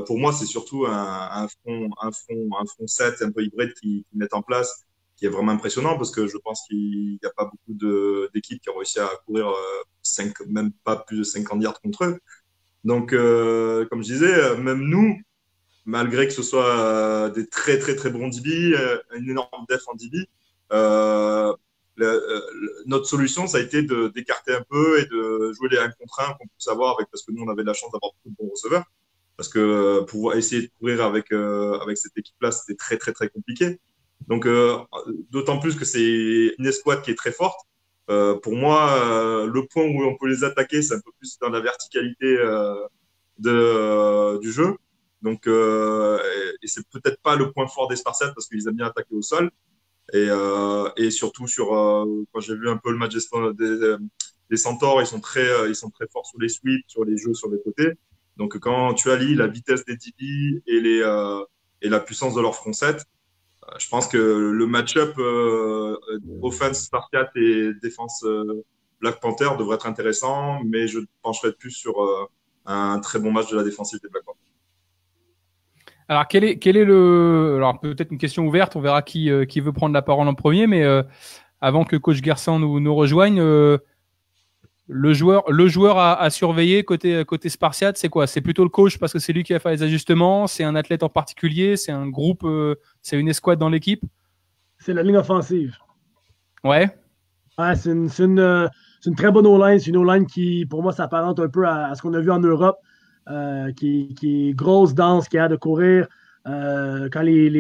pour moi, c'est surtout un front 7 un peu hybride qu'ils mettent en place, qui est vraiment impressionnant parce que je pense qu'il n'y a pas beaucoup d'équipes qui ont réussi à courir même pas plus de 50 yards contre eux. Donc, comme je disais, même nous, malgré que ce soit des très très très bons DB, une énorme def en DB, notre solution, ça a été d'écarter un peu et de jouer les 1 contre 1 qu'on puisse avoir parce que nous, on avait la chance d'avoir beaucoup de bons receveurs. Parce que pouvoir essayer de courir avec cette équipe-là, c'était très très très compliqué. Donc, d'autant plus que c'est une escouade qui est très forte. Pour moi, le point où on peut les attaquer, c'est un peu plus dans la verticalité du jeu. Donc, et c'est peut-être pas le point fort des Spartiates parce qu'ils aiment bien attaquer au sol. Et surtout quand j'ai vu un peu le match des Centaures, ils sont très forts sur les sweeps, sur les jeux sur les côtés. Donc, quand tu allies la vitesse des DB et la puissance de leur front 7, je pense que le match-up offense Spartiate et défense Black Panther devrait être intéressant, mais je pencherais plus sur un très bon match de la défensive des Black Panther. Alors, quel est le... Alors, peut-être une question ouverte, on verra qui veut prendre la parole en premier, mais avant que Coach Garçon nous rejoigne, le joueur à surveiller côté Spartiate, c'est quoi? C'est plutôt le coach parce que c'est lui qui va faire les ajustements, c'est un athlète en particulier, c'est un groupe, c'est une escouade dans l'équipe? C'est la ligne offensive. Ouais. Ouais, c'est une très bonne O-line. C'est une O-line qui, pour moi, s'apparente un peu à ce qu'on a vu en Europe. Qui est grosse, dense, qui a de courir. Quand il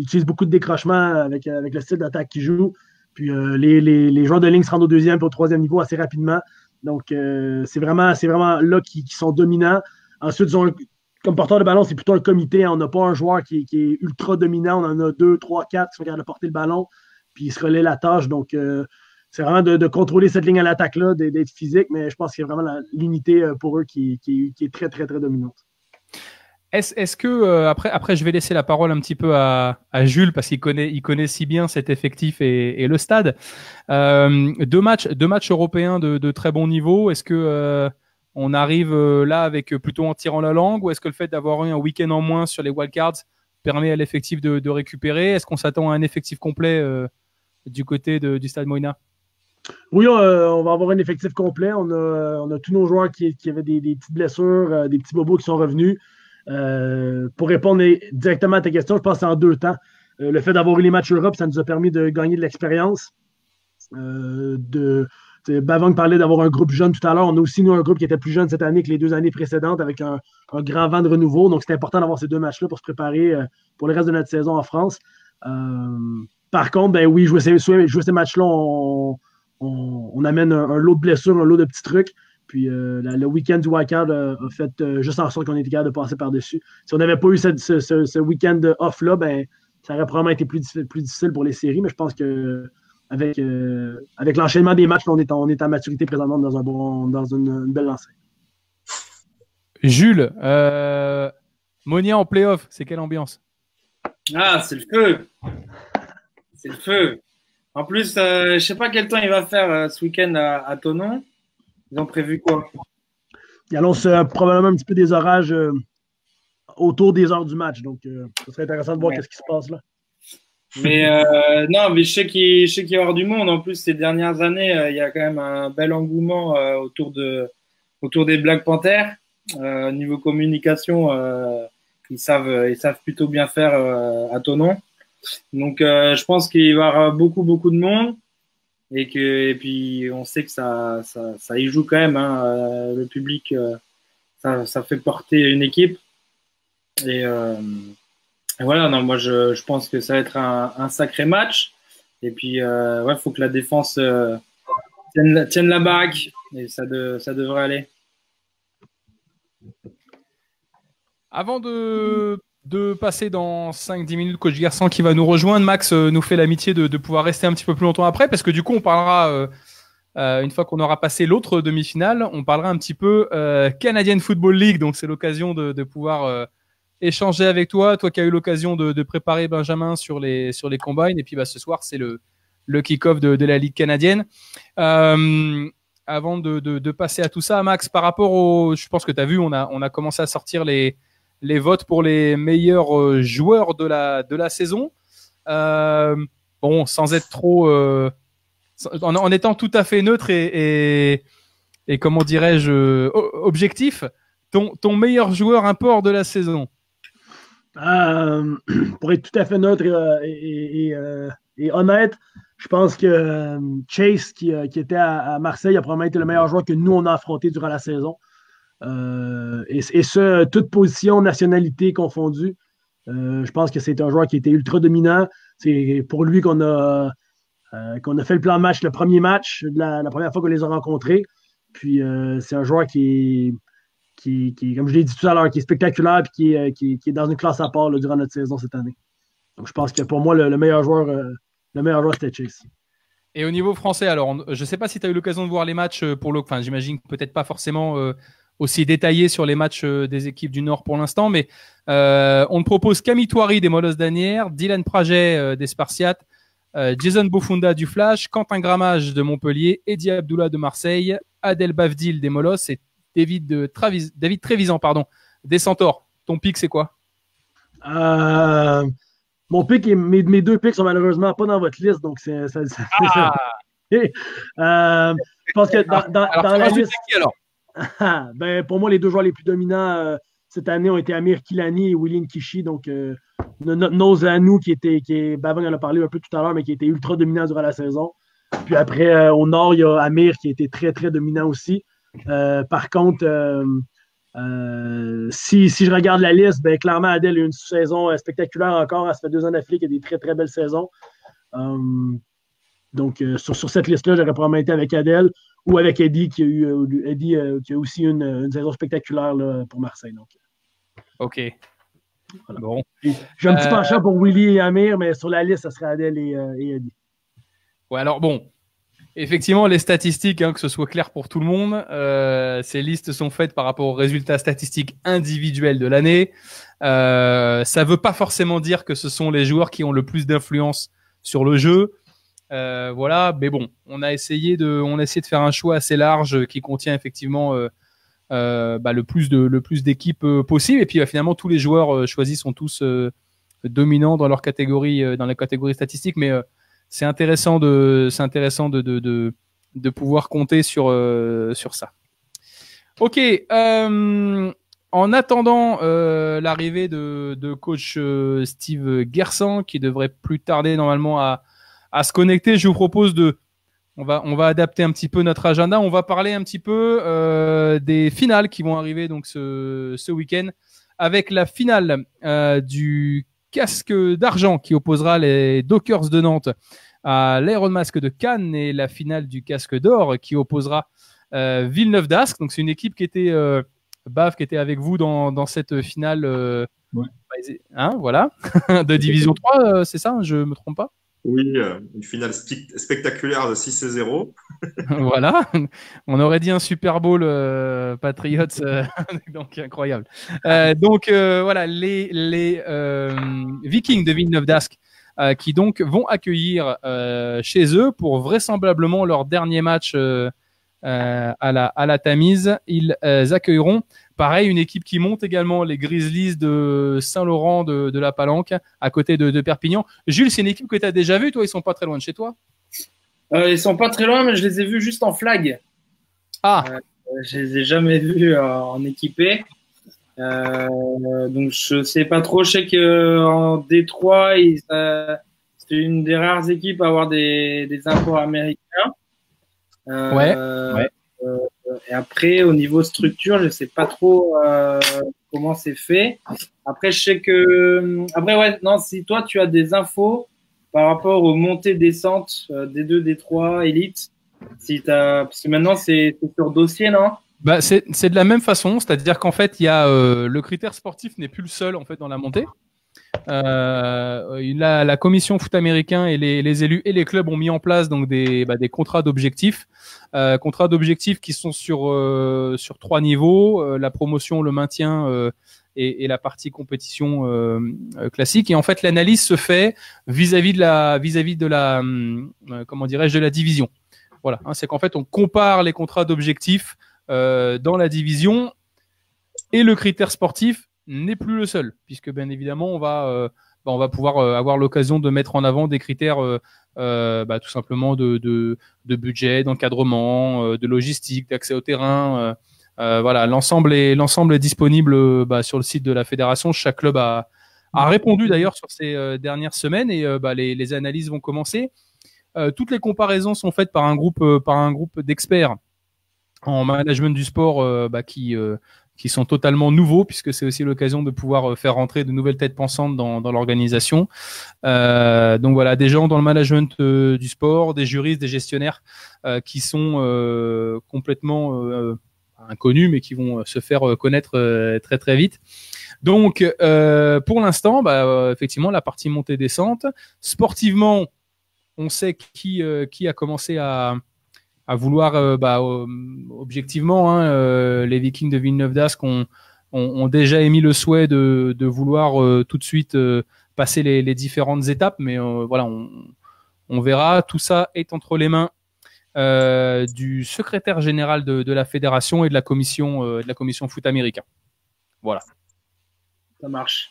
utilise beaucoup de décrochements avec le style d'attaque qu'il joue. Puis les joueurs de ligne se rendent au 2e et au 3e niveau assez rapidement. Donc, c'est vraiment là qu'ils sont dominants. Ensuite, comme porteur de ballon, c'est plutôt un comité. On n'a pas un joueur qui est ultra dominant. On en a 2, 3, 4 qui sont capables de porter le ballon. Puis ils se relaient la tâche. Donc, c'est vraiment de contrôler cette ligne à l'attaque-là, d'être physique, mais je pense qu'il y a vraiment l'unité pour eux qui est très, très, très dominante. Est-ce que, après, je vais laisser la parole un petit peu à Jules, parce qu'il connaît si bien cet effectif et le stade. 2 matchs européens de très bon niveau. Est-ce que on arrive là avec plutôt en tirant la langue, ou est-ce que le fait d'avoir eu un week-end en moins sur les wildcards permet à l'effectif de récupérer? Est-ce qu'on s'attend à un effectif complet du côté du Stade Moïna? Oui, on va avoir un effectif complet. On a tous nos joueurs qui avaient des petites blessures, des petits bobos qui sont revenus. Pour répondre directement à ta question, je pense que c'est en 2 temps. Le fait d'avoir eu les matchs Europe, ça nous a permis de gagner de l'expérience, de Bavang parlait d'avoir un groupe jeune tout à l'heure. On a aussi, nous, un groupe qui était plus jeune cette année que les 2 années précédentes avec un grand vent de renouveau. Donc, c'est important d'avoir ces 2 matchs-là pour se préparer pour le reste de notre saison en France. Par contre, ben oui, jouer ces matchs-là, on amène un lot de blessures, un lot de petits trucs. Puis le week-end du wildcard a fait juste en sorte qu'on était capable de passer par-dessus. Si on n'avait pas eu ce week-end off-là, ben, ça aurait probablement été plus difficile pour les séries, mais je pense que avec l'enchaînement des matchs, on est à maturité présentement dans une belle lancée. Jules, Monia en play-off, c'est quelle ambiance? Ah, c'est le feu. C'est le feu. En plus, je sais pas quel temps il va faire ce week-end à Thonon. Ils ont prévu quoi? Il annonce probablement un petit peu des orages autour des heures du match. Donc, ce serait intéressant de voir ce qui se passe là. Mais non, mais je sais qu'il va y avoir du monde. En plus, ces dernières années, il y a quand même un bel engouement autour des Black Panthers. Niveau communication, ils savent plutôt bien faire à Thonon. Donc, je pense qu'il va y avoir beaucoup de monde et puis on sait que ça y joue quand même. Hein, le public, ça fait porter une équipe et voilà. Non, moi je pense que ça va être un sacré match. Et puis faut que la défense tienne la baraque et ça devrait aller. Avant de passer dans 5-10 minutes, coach Garçon qui va nous rejoindre, Max nous fait l'amitié de pouvoir rester un petit peu plus longtemps après, parce que du coup on parlera, une fois qu'on aura passé l'autre demi-finale, on parlera un petit peu Canadian Football League, donc c'est l'occasion de pouvoir échanger avec toi qui as eu l'occasion de préparer Benjamin sur les combines, et puis ce soir c'est le kick-off de la Ligue canadienne. Avant de passer à tout ça, Max, par rapport je pense que tu as vu, on a commencé à sortir les votes pour les meilleurs joueurs de la saison. Bon, sans être trop, en étant tout à fait neutre et comment dirais-je, objectif, ton meilleur joueur import de la saison. Pour être tout à fait neutre et honnête, je pense que Chase, qui était à Marseille, a probablement été le meilleur joueur que nous, on a affronté durant la saison. Et ce, toute position, nationalité confondue. Je pense que c'est un joueur qui était ultra dominant. C'est pour lui qu'on a fait le plan de match, le premier match, la première fois qu'on les a rencontrés. Puis c'est un joueur qui, comme je l'ai dit tout à l'heure, qui est spectaculaire et qui est dans une classe à part là, durant notre saison cette année. Donc je pense que pour moi, le meilleur joueur, c'était Chase. Et au niveau français, alors, je ne sais pas si tu as eu l'occasion de voir les matchs j'imagine peut-être pas forcément aussi détaillé sur les matchs des équipes du Nord pour l'instant, mais on te propose Camille Thoiry des Molosses d'Asnières, Dylan Praget des Spartiates, Jason Bofunda du Flash, Quentin Grammage de Montpellier, Eddie Abdullah de Marseille, Adel Bavdil des Molosses et David Trévisan des Centaures. Ton pic, c'est quoi? Mon pic et mes 2 pics sont malheureusement pas dans votre liste, donc c'est ça. Je pense que dans la liste. Qui, alors? Ben, pour moi, les 2 joueurs les plus dominants cette année ont été Amir Kilani et William Kishi. Donc, nos à nous, Bavang en a parlé un peu tout à l'heure, mais qui était ultra dominant durant la saison. Puis après, au nord, il y a Amir qui a été très, très dominant aussi. Par contre, si je regarde la liste, ben, clairement, Adel a eu une saison spectaculaire encore. Elle se fait 2 ans d'affilée, il y a des très, très belles saisons. Donc, sur cette liste-là, j'aurais probablement été avec Adel ou avec Eddie, qui a aussi une saison spectaculaire là, pour Marseille. Donc. OK. Voilà. Bon. J'ai un petit penchant pour Willy et Amir, mais sur la liste, ça serait Adel et Eddie. Ouais, alors bon, effectivement, les statistiques, que ce soit clair pour tout le monde, ces listes sont faites par rapport aux résultats statistiques individuels de l'année. Ça veut pas forcément dire que ce sont les joueurs qui ont le plus d'influence sur le jeu. Voilà, mais bon, on a essayé de faire un choix assez large qui contient effectivement le plus d'équipes possible. Et puis finalement, tous les joueurs choisis sont tous dominants dans leur catégorie, dans les catégories statistiques. Mais c'est intéressant de pouvoir compter sur ça. Ok. En attendant l'arrivée de coach Steve Gersan, qui devrait plus tarder normalement à se connecter, je vous propose de On va adapter un petit peu notre agenda. On va parler un petit peu des finales qui vont arriver donc ce week-end, avec la finale du casque d'argent qui opposera les Dockers de Nantes à l'Iron Mask de Cannes, et la finale du casque d'or qui opposera Villeneuve d'Ascq. Donc c'est une équipe qui était Baf, qui était avec vous dans cette finale Ouais. voilà, de Division 3, c'est ça, je me trompe pas? Oui, une finale spectaculaire de 6-0. Voilà, on aurait dit un Super Bowl Patriots, donc incroyable. Voilà, les Vikings de Villeneuve d'Ascq qui donc vont accueillir chez eux pour vraisemblablement leur dernier match à la Tamise. Ils accueilleront pareil une équipe qui monte également, les Grizzlies de Saint-Laurent de la Palanque, à côté de Perpignan. Jules, c'est une équipe que tu as déjà vue, toi? Ils sont pas très loin de chez toi? Ils sont pas très loin, mais je les ai vus juste en flag. Ah, Je les ai jamais vus en équipé. Donc je sais pas trop. Je sais qu'en Détroit, c'est une des rares équipes à avoir des imports américains. ouais. Et après, au niveau structure, je sais pas trop comment c'est fait. Après, je sais que ouais, non, si toi tu as des infos par rapport aux montées-descentes D2, D3, Elite, parce que maintenant c'est sur dossier, non? Bah, c'est de la même façon, c'est-à-dire qu'en fait, il y a le critère sportif n'est plus le seul en fait dans la montée. La commission foot américain et les élus et les clubs ont mis en place donc des contrats d'objectifs, qui sont sur 3 niveaux, la promotion, le maintien et la partie compétition classique. Et en fait, l'analyse se fait vis-à-vis de la comment dirais-je, de la division. Voilà, c'est qu'en fait, on compare les contrats d'objectifs dans la division, et le critère sportif n'est plus le seul, puisque bien évidemment on va pouvoir avoir l'occasion de mettre en avant des critères tout simplement de budget, d'encadrement, de logistique, d'accès au terrain. Voilà, l'ensemble est disponible sur le site de la fédération. Chaque club a répondu d'ailleurs sur ces dernières semaines, et les analyses vont commencer. Toutes les comparaisons sont faites par un groupe d'experts en management du sport qui sont totalement nouveaux, puisque c'est aussi l'occasion de pouvoir faire rentrer de nouvelles têtes pensantes dans l'organisation. Donc voilà, des gens dans le management du sport, des juristes, des gestionnaires qui sont complètement inconnus, mais qui vont se faire connaître très très vite. Donc pour l'instant, effectivement, la partie montée-descente. Sportivement, on sait qui a commencé à vouloir objectivement, les Vikings de Villeneuve d'Ascq ont déjà émis le souhait de vouloir tout de suite passer les différentes étapes, mais voilà, on verra. Tout ça est entre les mains du secrétaire général de la fédération et de la commission foot américain. Voilà. Ça marche.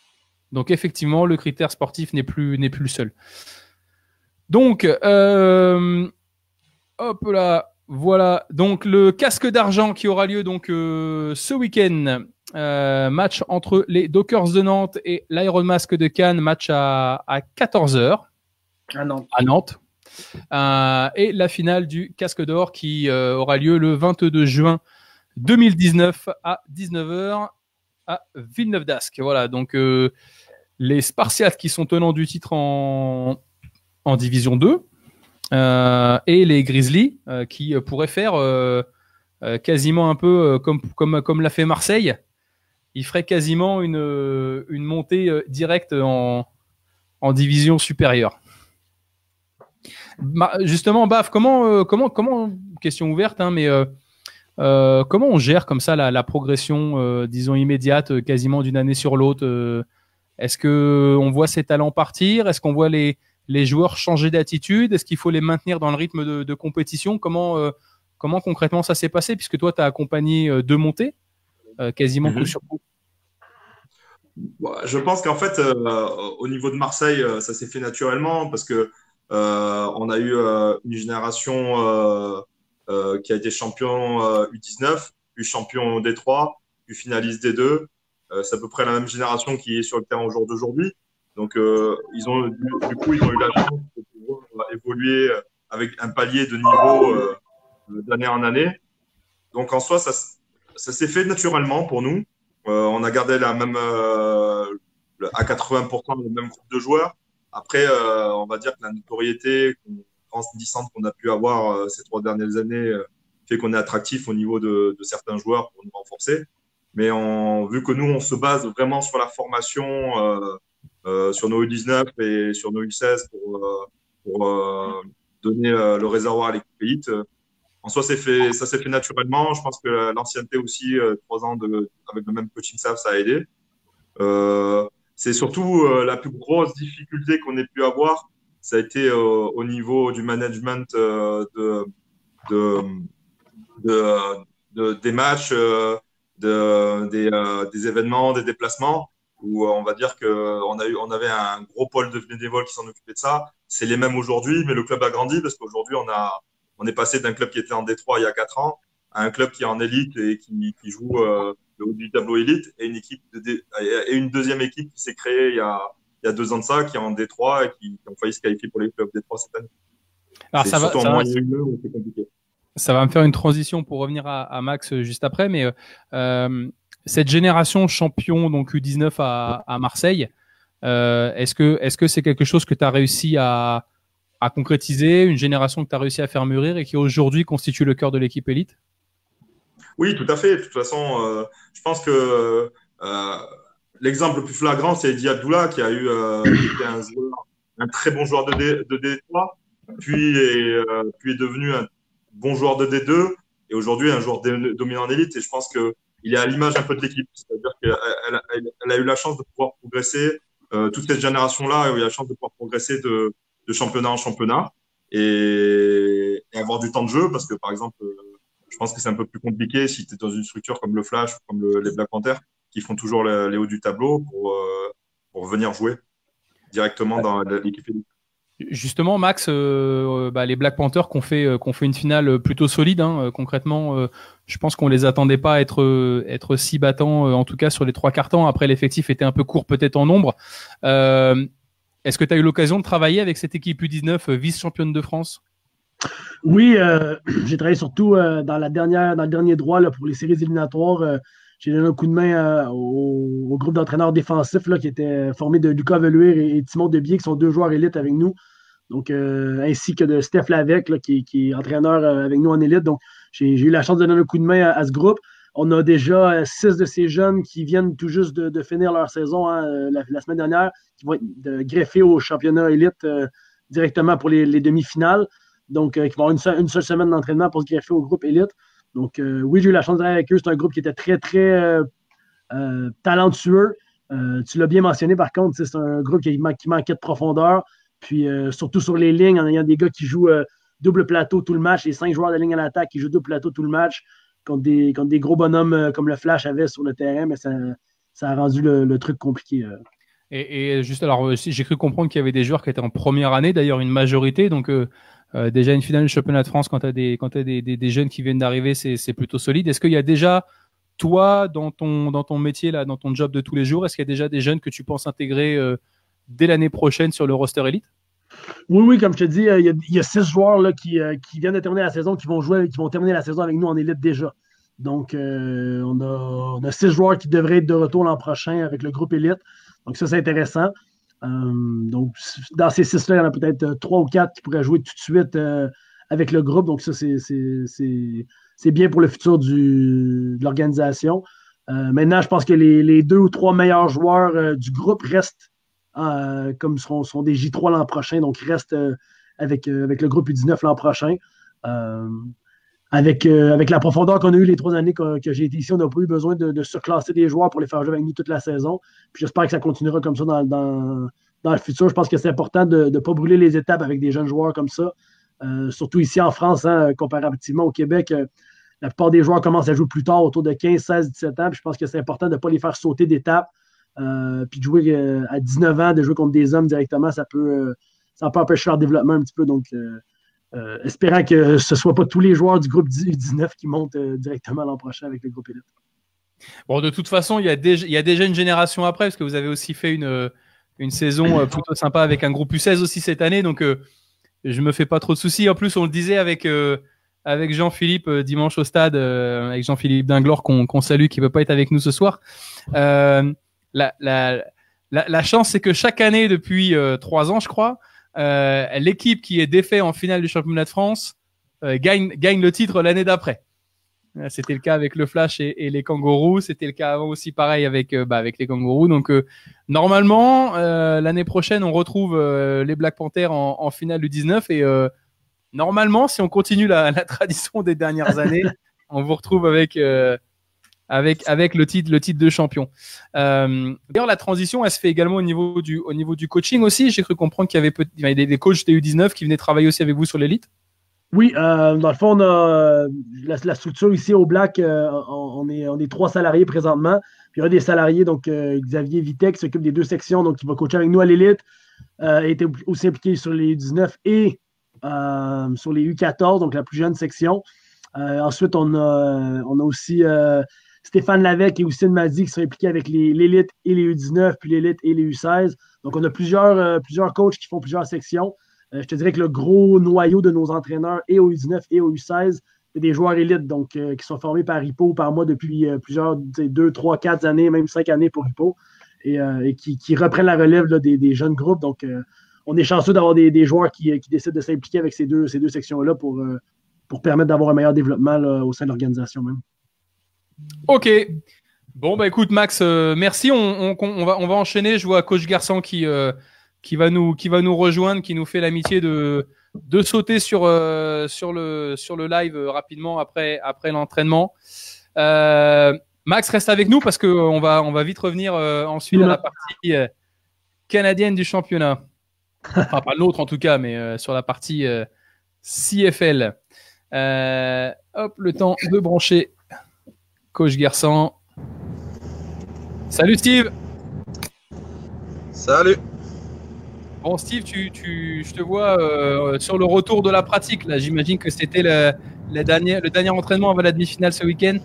Donc effectivement, le critère sportif n'est plus le seul. Donc hop là, voilà. Donc le casque d'argent qui aura lieu donc ce week-end. Match entre les Dockers de Nantes et l'Iron Mask de Cannes. Match à 14h à Nantes. Et la finale du casque d'or qui aura lieu le 22 juin 2019 à 19h à Villeneuve d'Ascq. Voilà. Donc les Spartiates qui sont tenants du titre en Division 2. Et les Grizzlies qui pourraient faire quasiment un peu comme l'a fait Marseille. Ils feraient quasiment une montée directe en division supérieure. Justement, Baf, comment question ouverte, mais comment on gère comme ça la progression, disons immédiate, quasiment d'une année sur l'autre? Est-ce que on voit ces talents partir? Est-ce qu'on voit les joueurs changer d'attitude? Est-ce qu'il faut les maintenir dans le rythme de compétition? Comment concrètement ça s'est passé, puisque toi, tu as accompagné deux montées quasiment coup sur coup? Je pense qu'en fait, au niveau de Marseille, ça s'est fait naturellement parce que on a eu une génération qui a été champion U19, puis champion D3, puis finaliste D2. C'est à peu près la même génération qui est sur le terrain au jour d'aujourd'hui. Donc, du coup, ils ont eu la chance de pouvoir évoluer avec un palier de niveau d'année en année. Donc, en soi, ça s'est fait naturellement pour nous. On a gardé la même, à 80% le même groupe de joueurs. Après, on va dire que la notoriété grandissante qu'on a pu avoir ces 3 dernières années fait qu'on est attractif au niveau de certains joueurs pour nous renforcer. Mais vu que nous, on se base vraiment sur la formation, sur nos U19 et sur nos U16 pour donner le réservoir à l'équipe élite, en soi, ça s'est fait naturellement. Je pense que l'ancienneté aussi, 3 ans avec le même coaching staff, ça a aidé. C'est surtout la plus grosse difficulté qu'on ait pu avoir, ça a été au niveau du management des matchs, des événements, des déplacements, où on va dire qu'on avait un gros pôle de bénévoles qui s'en occupait de ça. C'est les mêmes aujourd'hui, mais le club a grandi parce qu'aujourd'hui, on est passé d'un club qui était en D3 il y a 4 ans à un club qui est en élite et qui joue le haut du tableau élite, et une deuxième équipe qui s'est créée il y a 2 ans de ça, qui est en D3 et qui ont failli se qualifier pour les clubs D3 cette année. Alors ça va me faire une transition pour revenir à Max juste après, mais cette génération champion donc U19 à Marseille, est-ce que c'est quelque chose que tu as réussi à concrétiser, une génération que tu as réussi à faire mûrir et qui aujourd'hui constitue le cœur de l'équipe élite? Oui, tout à fait. De toute façon, je pense que l'exemple le plus flagrant, c'est Eddie Abdullah, qui était un très bon joueur de D3, puis est devenu un bon joueur de D2, et aujourd'hui un joueur dominant en élite. Et je pense qu'il est à l'image un peu de l'équipe. C'est-à-dire qu'elle a eu la chance de pouvoir progresser, toute cette génération-là a eu la chance de pouvoir progresser de championnat en championnat et avoir du temps de jeu, parce que par exemple, je pense que c'est un peu plus compliqué si tu es dans une structure comme le Flash ou comme les Black Panthers, qui font toujours les hauts du tableau pour venir jouer directement dans l'équipe élite. Justement, Max, les Black Panthers qu'on fait une finale plutôt solide, hein, concrètement, je pense qu'on les attendait pas à être si battants, en tout cas sur les 3 quarts temps. Après, l'effectif était un peu court peut-être en nombre. Est-ce que tu as eu l'occasion de travailler avec cette équipe U19 vice-championne de France? Oui, j'ai travaillé surtout dans le dernier droit là, pour les séries éliminatoires. J'ai donné un coup de main au groupe d'entraîneurs défensifs là, qui était formé de Lucas Veluire et Timon Debier, qui sont 2 joueurs élites avec nous. Donc, ainsi que de Steph Lavec, là, qui est entraîneur avec nous en élite. Donc, j'ai eu la chance de donner un coup de main à ce groupe. On a déjà 6 de ces jeunes qui viennent tout juste de finir leur saison la semaine dernière, qui vont être greffés au championnat élite directement pour les demi-finales. Donc, qui vont avoir une seule semaine d'entraînement pour se greffer au groupe élite. Donc, oui, j'ai eu la chance de travailler avec eux. C'est un groupe qui était très, très talentueux. Tu l'as bien mentionné, par contre, c'est un groupe qui manquait de profondeur. Puis, surtout sur les lignes, en ayant des gars qui jouent double plateau tout le match, les 5 joueurs de ligne à l'attaque qui jouent double plateau tout le match, contre des gros bonhommes comme le Flash avait sur le terrain, mais ça a rendu le truc compliqué. Et juste, alors, j'ai cru comprendre qu'il y avait des joueurs qui étaient en première année, d'ailleurs une majorité, donc déjà une finale du championnat de France quand tu as des jeunes qui viennent d'arriver, c'est plutôt solide. Est-ce qu'il y a déjà, toi, dans ton métier, là, dans ton job de tous les jours, est-ce qu'il y a déjà des jeunes que tu penses intégrer dès l'année prochaine sur le roster élite? Oui, comme je te dis, il y a 6 joueurs là, qui viennent de terminer la saison, qui vont terminer la saison avec nous en élite déjà. Donc, on a 6 joueurs qui devraient être de retour l'an prochain avec le groupe élite. Donc, ça, c'est intéressant. Donc, dans ces 6-là, il y en a peut-être 3 ou 4 qui pourraient jouer tout de suite avec le groupe. Donc, ça, c'est bien pour le futur de l'organisation. Maintenant, je pense que les 2 ou 3 meilleurs joueurs du groupe restent comme seront des J3 l'an prochain. Donc, ils restent avec le groupe U19 l'an prochain. Avec la profondeur qu'on a eue les 3 années que j'ai été ici, on n'a pas eu besoin de surclasser des joueurs pour les faire jouer avec nous toute la saison. Puis j'espère que ça continuera comme ça dans le futur. Je pense que c'est important de ne pas brûler les étapes avec des jeunes joueurs comme ça. Surtout ici en France, hein, comparativement au Québec, la plupart des joueurs commencent à jouer plus tard, autour de 15, 16, 17 ans. Puis je pense que c'est important de ne pas les faire sauter d'étapes. Puis de jouer à 19 ans, de jouer contre des hommes directement, ça peut empêcher leur développement un petit peu. Donc, espérant que ce ne soit pas tous les joueurs du groupe 19 qui montent directement l'an prochain avec le groupe élite. Bon, de toute façon, il y a déjà une génération après, parce que vous avez aussi fait une saison plutôt sympa avec un groupe U16 aussi cette année. Donc, je me fais pas trop de soucis. En plus, on le disait avec Jean-Philippe dimanche au stade, avec Jean-Philippe Dinglor qu'on salue, qui peut pas être avec nous ce soir. La chance, c'est que chaque année depuis 3 ans, je crois, l'équipe qui est défaite en finale du championnat de France gagne le titre l'année d'après. C'était le cas avec le Flash et les Kangourous. C'était le cas avant aussi, pareil avec les Kangourous. Donc normalement, l'année prochaine, on retrouve les Black Panthers en finale du 19 et normalement, si on continue la tradition des dernières années, on vous retrouve avec le titre de champion. D'ailleurs, la transition, elle se fait également au niveau du coaching aussi. J'ai cru comprendre qu'il y avait des coachs des U19 qui venaient travailler aussi avec vous sur l'élite. Oui, dans le fond, on a la structure ici au Black. On est 3 salariés présentement. Puis il y a des salariés, donc Xavier Vitek qui s'occupe des 2 sections, donc il va coacher avec nous à l'élite. Était aussi impliqué sur les U19 et sur les U14, donc la plus jeune section. Ensuite, on a aussi Stéphane Lavec et Oustine Madi qui sont impliqués avec l'élite et les U19, puis l'élite et les U16. Donc, on a plusieurs coachs qui font plusieurs sections. Je te dirais que le gros noyau de nos entraîneurs et au U19 et au U16, c'est des joueurs élites, donc qui sont formés par Hippo ou par moi depuis plusieurs 2, 3, 4 années, même 5 années pour Hippo, et qui reprennent la relève là, des jeunes groupes. Donc, on est chanceux d'avoir des joueurs qui décident de s'impliquer avec ces deux sections-là pour permettre d'avoir un meilleur développement là, au sein de l'organisation même. Ok. Bon, bah écoute, Max, merci. On va enchaîner. Je vois Coach Garçon qui va nous rejoindre, qui nous fait l'amitié de sauter sur le live rapidement après l'entraînement. Max, reste avec nous parce que on va vite revenir ensuite à la partie canadienne du championnat. Enfin, pas l'autre en tout cas, mais sur la partie CFL. Hop, le temps de brancher Coach Garçon. Salut Steve. Salut. Bon Steve, je te vois sur le retour de la pratique là. J'imagine que c'était le dernier entraînement avant la demi-finale ce week-end.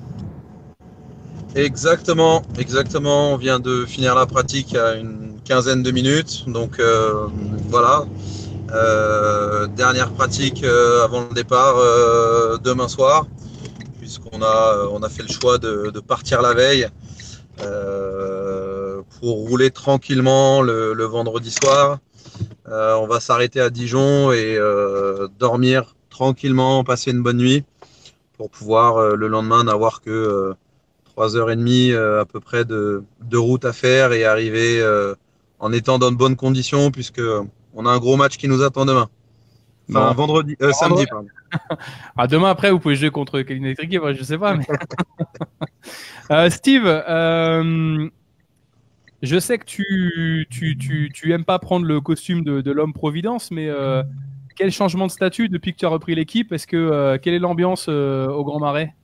Exactement. On vient de finir la pratique à une quinzaine de minutes. Donc voilà. Dernière pratique avant le départ demain soir, puisqu'on a fait le choix de partir la veille pour rouler tranquillement le vendredi soir. On va s'arrêter à Dijon et dormir tranquillement, passer une bonne nuit pour pouvoir le lendemain n'avoir que 3h30 à peu près de route à faire et arriver en étant dans de bonnes conditions, puisque on a un gros match qui nous attend demain. Enfin, samedi, pardon. Ah, demain après, vous pouvez jouer contre Caline Electric, je sais pas. Mais... Steve, je sais que tu aimes pas prendre le costume de l'homme providence, mais quel changement de statut depuis que tu as repris l'équipe? Quelle est l'ambiance au Grand Marais?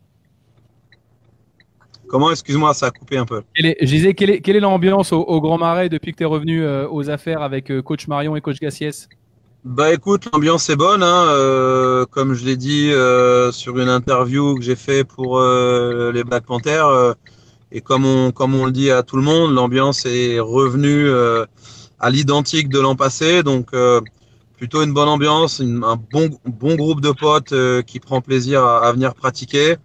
Comment? Excuse-moi, ça a coupé un peu. Je disais, quelle est l'ambiance au Grand Marais depuis que tu es revenu aux affaires avec coach Marion et coach Gassiès? Bah écoute, l'ambiance est bonne, hein. Comme je l'ai dit sur une interview que j'ai fait pour les Black Panthers, et comme on le dit à tout le monde, l'ambiance est revenue à l'identique de l'an passé, donc plutôt une bonne ambiance, un bon groupe de potes qui prend plaisir à venir pratiquer.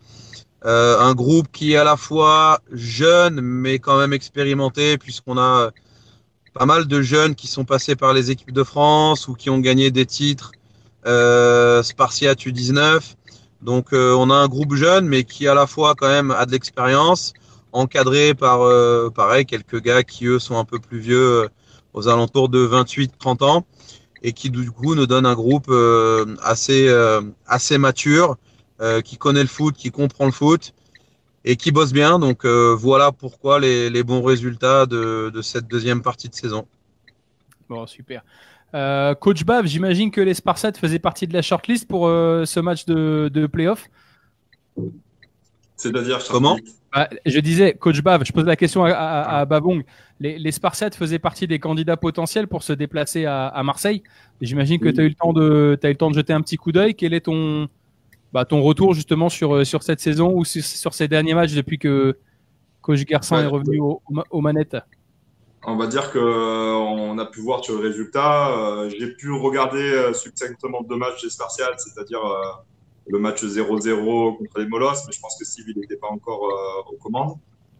Un groupe qui est à la fois jeune mais quand même expérimenté, puisqu'on a pas mal de jeunes qui sont passés par les équipes de France ou qui ont gagné des titres Spartiate U19. Donc on a un groupe jeune mais qui à la fois quand même a de l'expérience, encadré par pareil quelques gars qui eux sont un peu plus vieux, aux alentours de 28-30 ans, et qui du coup nous donne un groupe assez mature, qui connaît le foot, qui comprend le foot et qui bosse bien. Donc voilà pourquoi les bons résultats de cette deuxième partie de saison. Bon, super. Coach Bav, j'imagine que les Spartiates faisaient partie de la shortlist pour ce match de play-off. C'est-à-dire comment? Je disais, Coach Bav, je pose la question à Babong. Les Spartiates faisaient partie des candidats potentiels pour se déplacer à Marseille. J'imagine que tu as eu le temps de jeter un petit coup d'œil. Quel est ton retour justement sur cette saison ou sur ces derniers matchs depuis que Coach Garçon est revenu aux manettes? On va dire qu'on a pu voir sur le résultat. J'ai pu regarder succinctement 2 matchs des Spartiates, c'est-à-dire le match 0-0 contre les Molosses, mais je pense que Steve n'était pas encore aux commandes.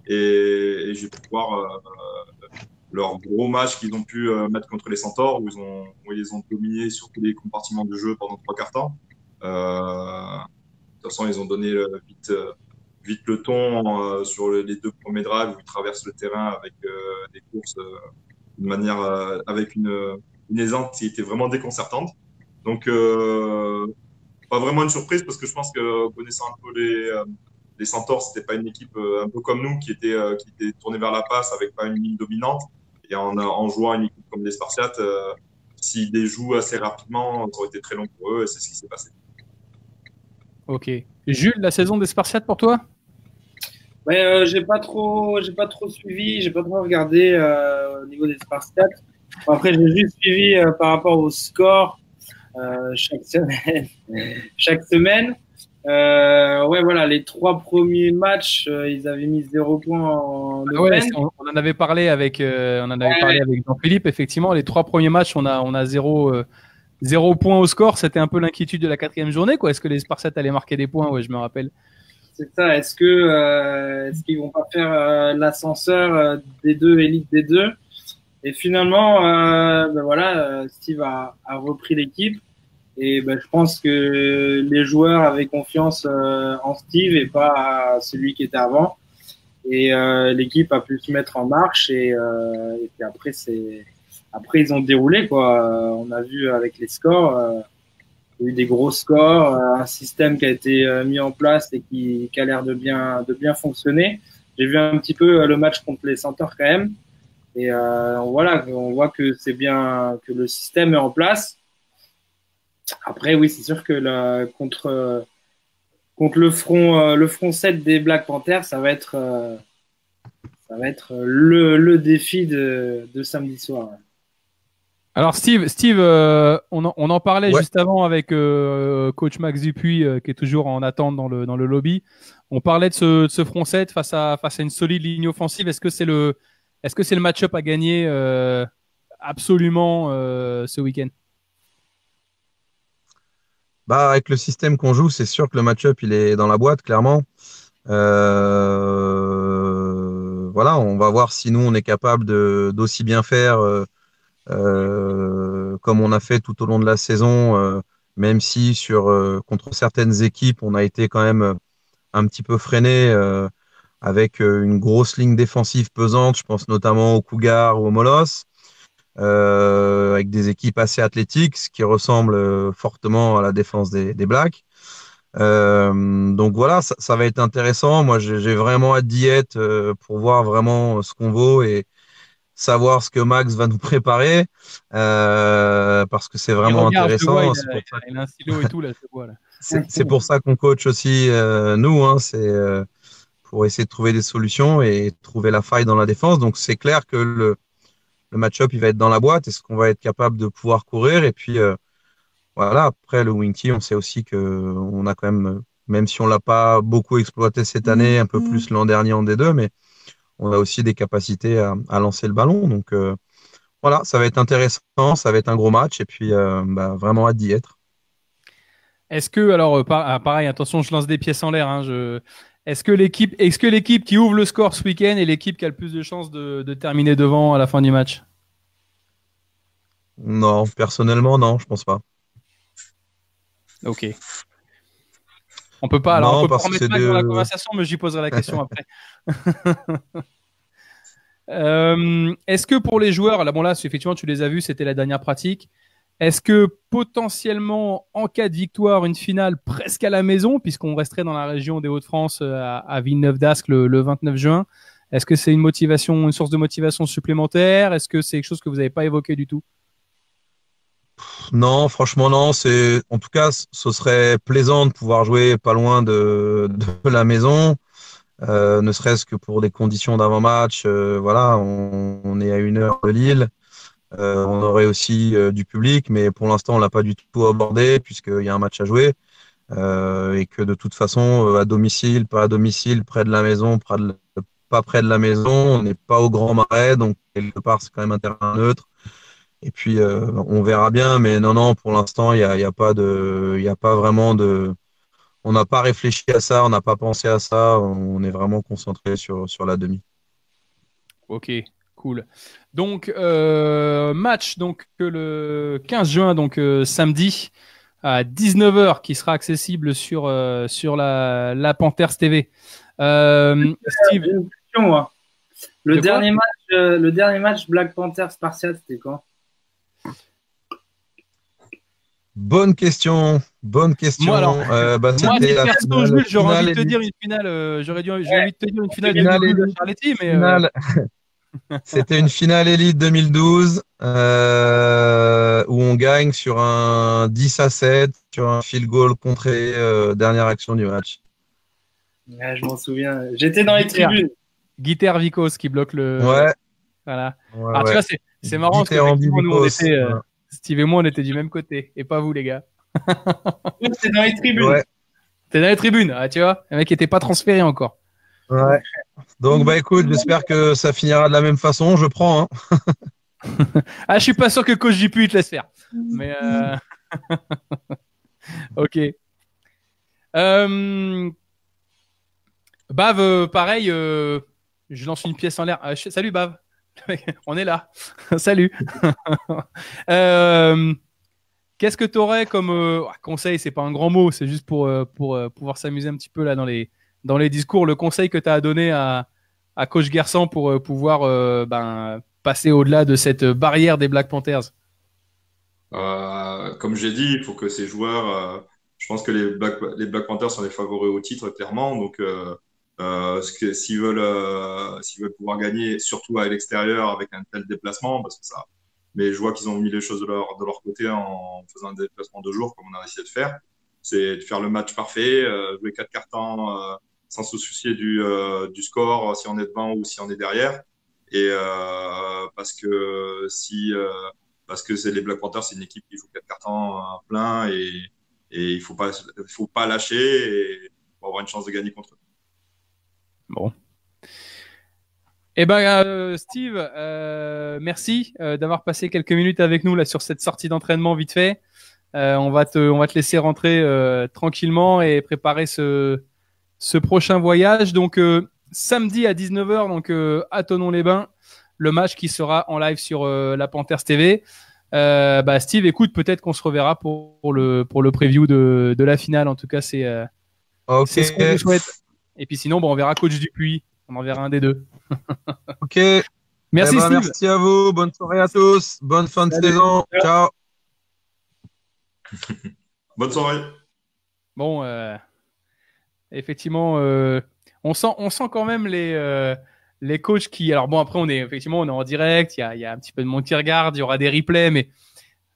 Et j'ai pu voir leur gros match qu'ils ont pu mettre contre les Centaures, où ils les ont dominés sur tous les compartiments de jeu pendant 3 quarts temps. De toute façon, ils ont donné vite le ton sur les 2 premiers drives où ils traversent le terrain avec des courses de manière avec une aisance qui était vraiment déconcertante. Donc, pas vraiment une surprise parce que je pense que connaissant un peu les Centaures, c'était pas une équipe un peu comme nous qui était tournée vers la passe avec pas une ligne dominante. Et en jouant une équipe comme les Spartiates, s'ils déjouent assez rapidement, ça aurait été très long pour eux et c'est ce qui s'est passé. Ok. Jules, la saison des Spartiates pour toi? Ouais, j'ai pas trop suivi, j'ai pas trop regardé au niveau des Spartiates. Après, j'ai juste suivi par rapport au score chaque semaine. Ouais, voilà, les 3 premiers matchs, ils avaient mis 0 points en ouais, on en avait parlé avec Jean-Philippe. Effectivement, les 3 premiers matchs, on a 0 points au score. C'était un peu l'inquiétude de la 4e journée, quoi. Est-ce que les Spartiates allaient marquer des points? Ouais, je me rappelle. C'est ça. Est-ce qu'ils vont pas faire l'ascenseur des deux, élite des deux? Et finalement, ben voilà, Steve a repris l'équipe. Et ben, je pense que les joueurs avaient confiance en Steve et pas à celui qui était avant. Et l'équipe a pu se mettre en marche. Et puis après, ils ont déroulé, quoi. On a vu avec les scores, il y a eu des gros scores, un système qui a été mis en place et qui a l'air de bien fonctionner. J'ai vu un petit peu le match contre les Centaures quand même. Et voilà, on voit que c'est bien, que le système est en place. Après, oui, c'est sûr que contre le front 7 des Black Panthers, ça va être le défi de samedi soir. Alors Steve, on en parlait juste avant avec coach Max Dupuis qui est toujours en attente dans le lobby. On parlait de ce front 7 face à une solide ligne offensive. Est-ce que c'est le match-up à gagner absolument ce week-end? Bah, avec le système qu'on joue, c'est sûr que le match-up il est dans la boîte, clairement. Voilà, on va voir si nous on est capable d'aussi bien faire comme on a fait tout au long de la saison, même si contre certaines équipes on a été quand même un petit peu freiné avec une grosse ligne défensive pesante. Je pense notamment aux Cougars ou aux Molosses. Avec des équipes assez athlétiques, ce qui ressemble fortement à la défense des Blacks. Donc voilà, ça va être intéressant. Moi, j'ai vraiment hâte d'y être pour voir vraiment ce qu'on vaut et savoir ce que Max va nous préparer parce que c'est vraiment intéressant. Il a un stylo et tout là, je vois là. C'est pour ça qu'on coach aussi nous, hein, c'est pour essayer de trouver des solutions et trouver la faille dans la défense. Donc c'est clair que le match-up, il va être dans la boîte. Est-ce qu'on va être capable de pouvoir courir? Et puis, voilà, après, le wing tee, on sait aussi qu'on a quand même si on l'a pas beaucoup exploité cette année, un peu plus l'an dernier en D2, mais on a aussi des capacités à lancer le ballon. Donc, voilà, ça va être intéressant. Ça va être un gros match. Et puis, vraiment hâte d'y être. Est-ce que, alors, pareil, attention, je lance des pièces en l'air. Est-ce que l'équipe qui ouvre le score ce week-end est l'équipe qui a le plus de chances de terminer devant à la fin du match? Non, personnellement, non, je pense pas. Ok. On peut pas remettre Max dans la conversation, mais j'y poserai la question après. Est-ce que pour les joueurs, là, bon là, effectivement, tu les as vus, c'était la dernière pratique. Est-ce que potentiellement, en cas de victoire, une finale presque à la maison, puisqu'on resterait dans la région des Hauts-de-France à Villeneuve-d'Ascq le 29 juin, est-ce que c'est une source de motivation supplémentaire? Est-ce que c'est quelque chose que vous n'avez pas évoqué du tout? Non, franchement, non. En tout cas, ce serait plaisant de pouvoir jouer pas loin de la maison, ne serait-ce que pour des conditions d'avant-match. Voilà, on est à 1 heure de Lille. On aurait aussi du public, mais pour l'instant, on l'a pas du tout abordé puisqu'il y a un match à jouer et que de toute façon, à domicile, pas à domicile, près de la maison, pas près de la maison, on n'est pas au Grand Marais, donc quelque part, c'est quand même un terrain neutre. Et puis, on verra bien, mais non, pour l'instant, il y a pas vraiment de. On n'a pas réfléchi à ça, on n'a pas pensé à ça, on est vraiment concentré sur la demi. Ok, cool. Donc, match donc, le 15 juin, donc samedi, à 19h, qui sera accessible sur la Panthers TV. Steve, J'ai une question, moi. De Le quoi dernier match Black Panther Spartiate, c'était quand? Bonne question. Moi, alors, moi, C'était la perso, finale, Jules, j'aurais envie de te élite. dire une finale. J'ai envie de te dire une finale Finale 2012 à élite. Charletti, mais Finale. C'était une finale élite 2012 où on gagne sur un 10-7, sur un field goal contré, dernière action du match. Ouais, je m'en souviens. J'étais dans les Guitare. tribunes. Guiter Vicos qui bloque le. Ouais, Voilà. ouais, Alors, tu ouais. vois, c'est marrant parce Guiter en qu'effectivement, nous, on bibicos. était, Voilà. Steve et moi, on était du même côté, et pas vous, les gars. J'étais dans les tribunes. Ouais, T'es dans les tribunes, ah, tu vois, le mec était pas transféré encore. ouais. Donc, bah écoute, j'espère que ça finira de la même façon. Je prends, hein. Ah, je suis pas sûr que coach Dupuis il te laisse faire. Mais ok. Bav, pareil, je lance une pièce en l'air. Salut Bav, on est là. Salut. Qu'est-ce que tu aurais comme conseil? C'est pas un grand mot, c'est juste pour pouvoir s'amuser un petit peu là dans les discours. Le conseil que tu as à donner à coach Gersan pour pouvoir passer au-delà de cette barrière des Black Panthers. Comme j'ai dit, il faut que ces joueurs, je pense que les Black Panthers sont les favoris au titre, clairement. Donc, s'ils veulent pouvoir gagner, surtout à l'extérieur avec un tel déplacement, parce que ça. Mais je vois qu'ils ont mis les choses de leur côté en faisant un déplacement de jours, comme on a essayé de faire. C'est de faire le match parfait, jouer 4 cartons sans se soucier du score, si on est devant ou si on est derrière. Et parce que c'est les Black Panthers, c'est une équipe qui joue 4 cartons plein et il faut pas lâcher et pour avoir une chance de gagner contre eux. Bon. Eh ben, Steve, merci d'avoir passé quelques minutes avec nous là sur cette sortie d'entraînement vite fait. On va te laisser rentrer tranquillement et préparer ce prochain voyage. Donc samedi à 19h, donc à Thonon-les-Bains, le match qui sera en live sur la Panthers TV. Steve, écoute, peut-être qu'on se reverra pour le preview de la finale. En tout cas, c'est ce qu'on vous souhaite. Et puis sinon, on verra coach Dupuis. On en verra un des deux. Ok. Merci, Steve. Merci à vous. Bonne soirée à tous. Bonne fin de saison. Ciao. Bonne soirée. Bon, effectivement, on sent quand même les coachs qui. Alors bon, après on est en direct. Il y a un petit peu de multi-regard. Il y aura des replays, mais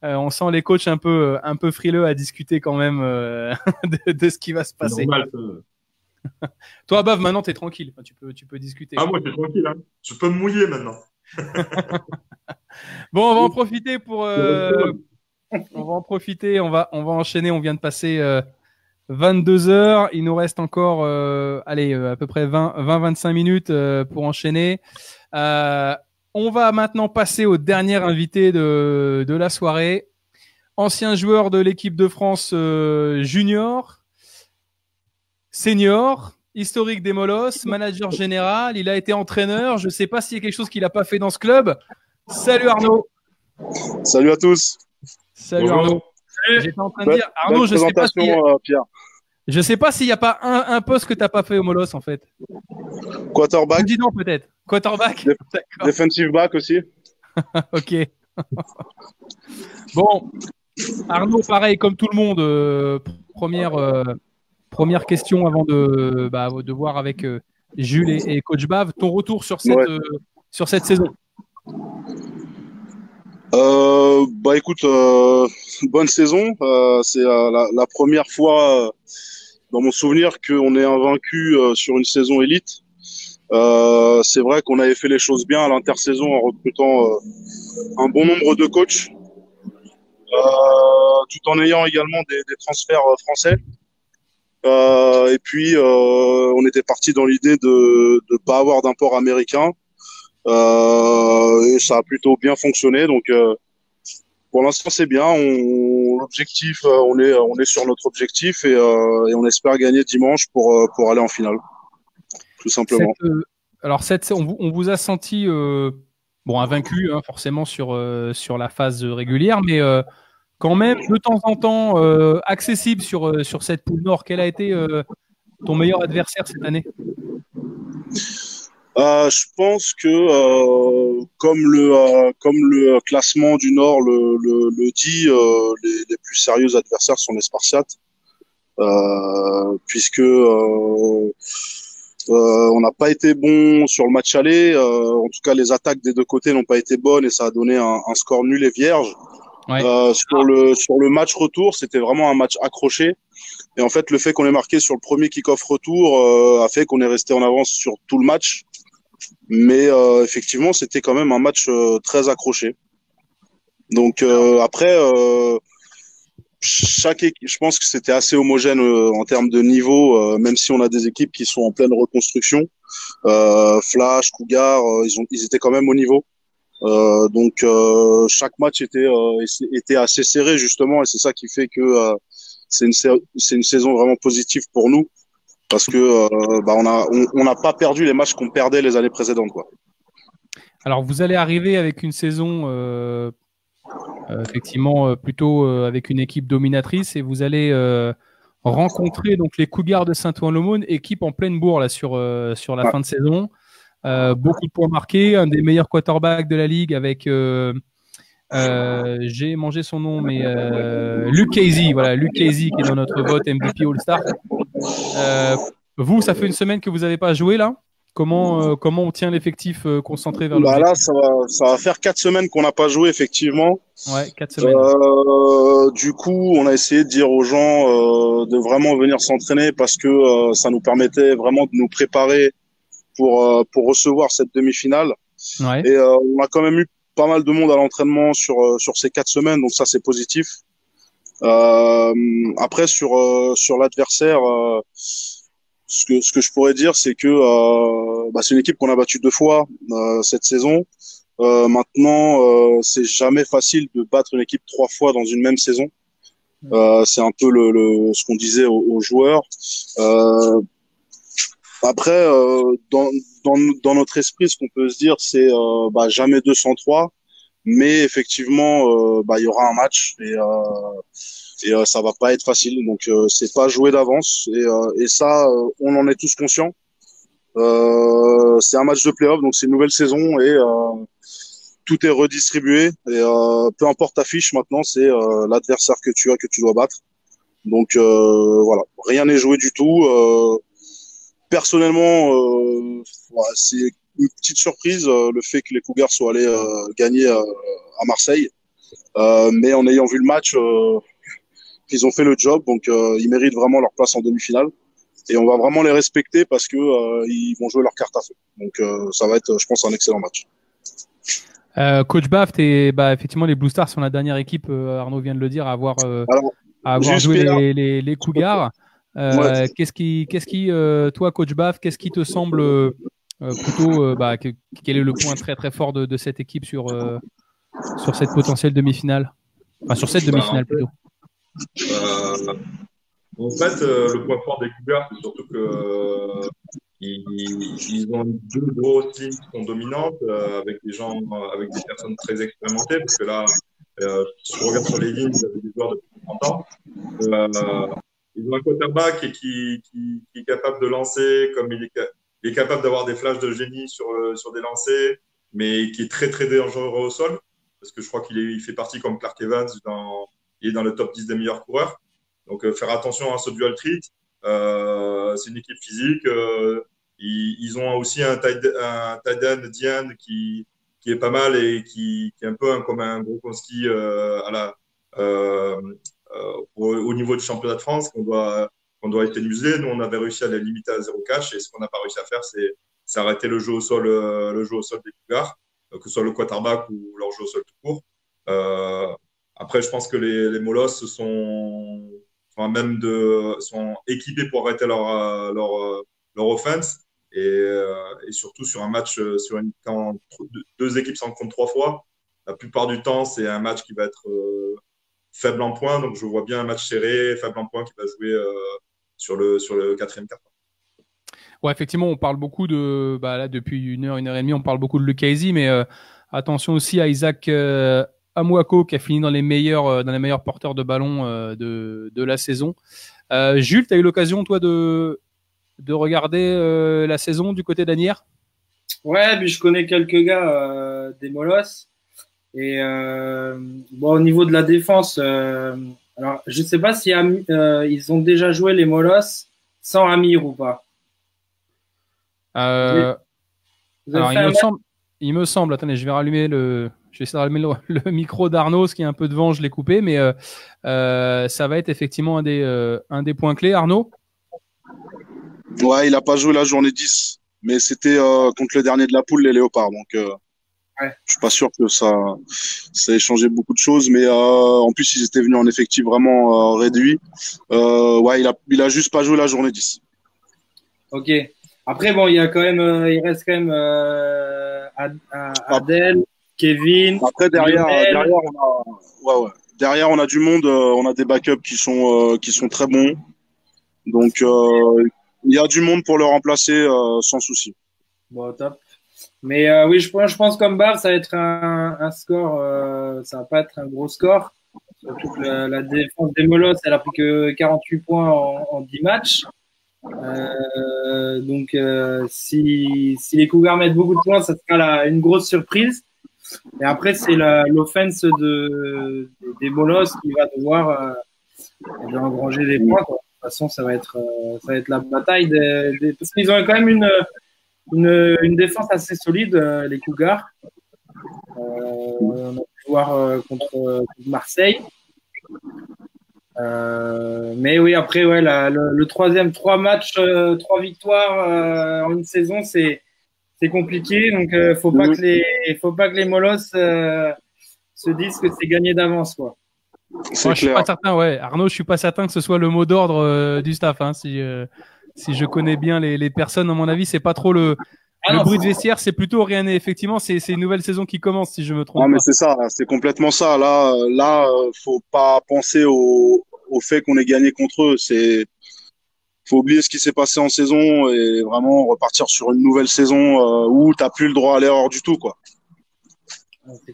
on sent les coachs un peu frileux à discuter quand même de ce qui va se passer. Normal, Toi, Bav, maintenant t'es tranquille. Tu peux discuter. Ah, moi, t'es tranquille. Hein. Je peux me mouiller maintenant. Bon, on va en profiter pour. On va en profiter. On va enchaîner. On vient de passer 22 heures. Il nous reste encore, à peu près 20-25 minutes pour enchaîner. On va maintenant passer au dernier invité de la soirée. Ancien joueur de l'équipe de France junior, senior, historique des Molosses, manager général. Il a été entraîneur. Je ne sais pas s'il y a quelque chose qu'il n'a pas fait dans ce club. Salut Arnaud. Salut à tous. Salut Bonjour. Arnaud. J'étais en train de dire, Arnaud, je ne sais pas s'il n'y a pas un poste que tu n'as pas fait au Molosses en fait. Quarterback. Dis non peut-être. Quarterback. D'accord. Defensive back aussi. Ok. Bon, Arnaud, pareil comme tout le monde. Première question avant de voir avec Jules et Coach Bav ton retour sur cette saison. Écoute, bonne saison. C'est la première fois dans mon souvenir qu'on est invaincu sur une saison élite. C'est vrai qu'on avait fait les choses bien à l'intersaison en recrutant un bon nombre de coachs, tout en ayant également des transferts français. Et puis, on était parti dans l'idée de ne pas avoir d'import américain. Et ça a plutôt bien fonctionné. Donc, pour l'instant, c'est bien. L'objectif, on est sur notre objectif et on espère gagner dimanche pour aller en finale, tout simplement. On vous a senti invaincu forcément sur la phase régulière, mais quand même de temps en temps accessible sur cette poule Nord. Quel a été ton meilleur adversaire cette année? Je pense que comme le classement du Nord le dit, les plus sérieux adversaires sont les Spartiates, puisque on n'a pas été bon sur le match aller. En tout cas, les attaques des deux côtés n'ont pas été bonnes et ça a donné un score nul et vierge. Ouais. Sur le match retour, c'était vraiment un match accroché. Et en fait, le fait qu'on ait marqué sur le premier kick-off retour a fait qu'on est resté en avance sur tout le match. Mais effectivement, c'était quand même un match très accroché. Donc après, je pense que c'était assez homogène en termes de niveau, même si on a des équipes qui sont en pleine reconstruction. Flash, Cougar, ils étaient quand même au niveau. Donc chaque match était assez serré justement, et c'est ça qui fait que c'est une saison vraiment positive pour nous. Parce que on n'a pas perdu les matchs qu'on perdait les années précédentes, quoi. Alors, vous allez arriver avec une saison effectivement plutôt avec une équipe dominatrice, et vous allez rencontrer donc les Cougars de Saint-Ouen-l'Aumône, équipe en pleine bourre là, sur la fin de saison. Beaucoup de points marqués, un des meilleurs quarterbacks de la ligue avec j'ai mangé son nom, mais Luke Casey, voilà, Luke Casey qui est dans notre vote MVP All-Star. Vous, ça fait une semaine que vous n'avez pas joué là. Comment on tient l'effectif concentré vers l'objectif? Là, ça va faire 4 semaines qu'on n'a pas joué, effectivement. Ouais, 4 semaines. Du coup, on a essayé de dire aux gens de vraiment venir s'entraîner parce que ça nous permettait vraiment de nous préparer pour recevoir cette demi-finale. Ouais. Et on a quand même eu pas mal de monde à l'entraînement sur ces 4 semaines, donc ça c'est positif. Après sur l'adversaire, ce que je pourrais dire, c'est que c'est une équipe qu'on a battue 2 fois cette saison. Maintenant, c'est jamais facile de battre une équipe 3 fois dans une même saison. C'est un peu ce qu'on disait aux joueurs. Après, dans notre esprit, ce qu'on peut se dire, c'est jamais 203, mais effectivement, il y aura un match et ça va pas être facile. Donc, c'est pas joué d'avance et ça, on en est tous conscients. C'est un match de play-off, donc c'est une nouvelle saison et tout est redistribué. Et peu importe ta fiche, maintenant, c'est l'adversaire que tu dois battre. Donc voilà, rien n'est joué du tout. Personnellement, c'est une petite surprise le fait que les Cougars soient allés gagner à Marseille. Mais en ayant vu le match, ils ont fait le job, donc ils méritent vraiment leur place en demi-finale. Et on va vraiment les respecter parce que ils vont jouer leur carte à feu. Donc ça va être, je pense, un excellent match. Coach Baft, effectivement, les Blue Stars sont la dernière équipe, Arnaud vient de le dire, à avoir joué les Cougars. Ouais. Qu'est-ce qui toi, Coach Baff, qu'est-ce qui te semble plutôt, quel est le point très très fort de cette équipe sur cette potentielle demi-finale, enfin sur cette demi-finale plutôt? En fait, le point fort des Cougars, c'est surtout que ils ont 2 grosses lignes qui sont dominantes, avec avec des personnes très expérimentées, parce que là, si je regarde sur les lignes, vous avez des joueurs de plus de 30 ans. Ils ont un quarterback qui est capable de lancer, comme il est capable d'avoir des flashs de génie sur des lancers, mais qui est très très dangereux au sol, parce que je crois qu'il fait partie comme Clark Evans, il est dans le top 10 des meilleurs coureurs. Donc faire attention à ce dual treat. C'est une équipe physique. Ils ont aussi un tight end Diane qui est pas mal et qui est un peu comme un gros Konski au niveau du championnat de France qu'on doit étenuiser. Nous, on avait réussi à les limiter à 0 catch et ce qu'on n'a pas réussi à faire, c'est arrêter le jeu au sol des Cougars, que ce soit le quarterback ou leur jeu au sol tout court. Après, je pense que les Molosses sont équipés pour arrêter leur offense. Et surtout sur un match, quand deux équipes s'encontrent 3 fois, la plupart du temps, c'est un match qui va être faible en points. Donc, je vois bien un match serré, faible en points, qui va jouer sur le quatrième quart. Ouais, effectivement, on parle beaucoup là, depuis une heure et demie, on parle beaucoup de Lucchesi, mais attention aussi à Isaac Amoako, qui a fini dans les meilleurs porteurs de ballon de la saison. Jules, tu as eu l'occasion, toi, de regarder la saison du côté d'Anières? Ouais, puis je connais quelques gars des Molosses. Et au niveau de la défense, alors je sais pas si ils ont déjà joué les Molosses sans Amir ou pas. Alors, il me semble, attendez, je vais essayer de rallumer le micro d'Arnaud, ce qui est un peu devant, je l'ai coupé, mais ça va être effectivement un des points clés. Arnaud? Ouais, il n'a pas joué la journée 10, mais c'était contre le dernier de la poule, les Léopards. Donc, ouais. Je suis pas sûr que ça ait changé beaucoup de choses, mais en plus, ils étaient venus en effectif vraiment réduit. Ouais, il a juste pas joué la journée 10. Ok. Après, bon, il reste quand même Adèle, Kevin. Après, derrière, on a du monde, on a des backups qui sont très bons. Donc, il y a du monde pour le remplacer sans souci. Bon, top. Mais oui, je pense comme Barre, ça va être un score, ça va pas être un gros score. Surtout que la défense des Molosses, elle a pris que 48 points en 10 matchs. Donc, si les Cougars mettent beaucoup de points, ça sera une grosse surprise. Et après, c'est l'offense des Molosses qui va devoir engranger des points, quoi. De toute façon, ça va être la bataille parce qu'ils ont quand même une défense assez solide, les Cougars. On a pu voir contre Marseille. Mais oui, après, ouais, le troisième, 3 matchs, 3 victoires en une saison, c'est compliqué. Donc, faut pas que les Molosses se disent que c'est gagné d'avance, quoi. Moi, je suis pas certain, ouais. Arnaud, je suis pas certain que ce soit le mot d'ordre du staff. Hein, si je connais bien les personnes, à mon avis, c'est pas trop le bruit de vestiaire, c'est plutôt rien. Et effectivement, c'est une nouvelle saison qui commence, si je me trompe. Non, mais c'est ça, c'est complètement ça. Là, faut pas penser au fait qu'on ait gagné contre eux. Faut oublier ce qui s'est passé en saison et vraiment repartir sur une nouvelle saison où t'as plus le droit à l'erreur du tout, quoi.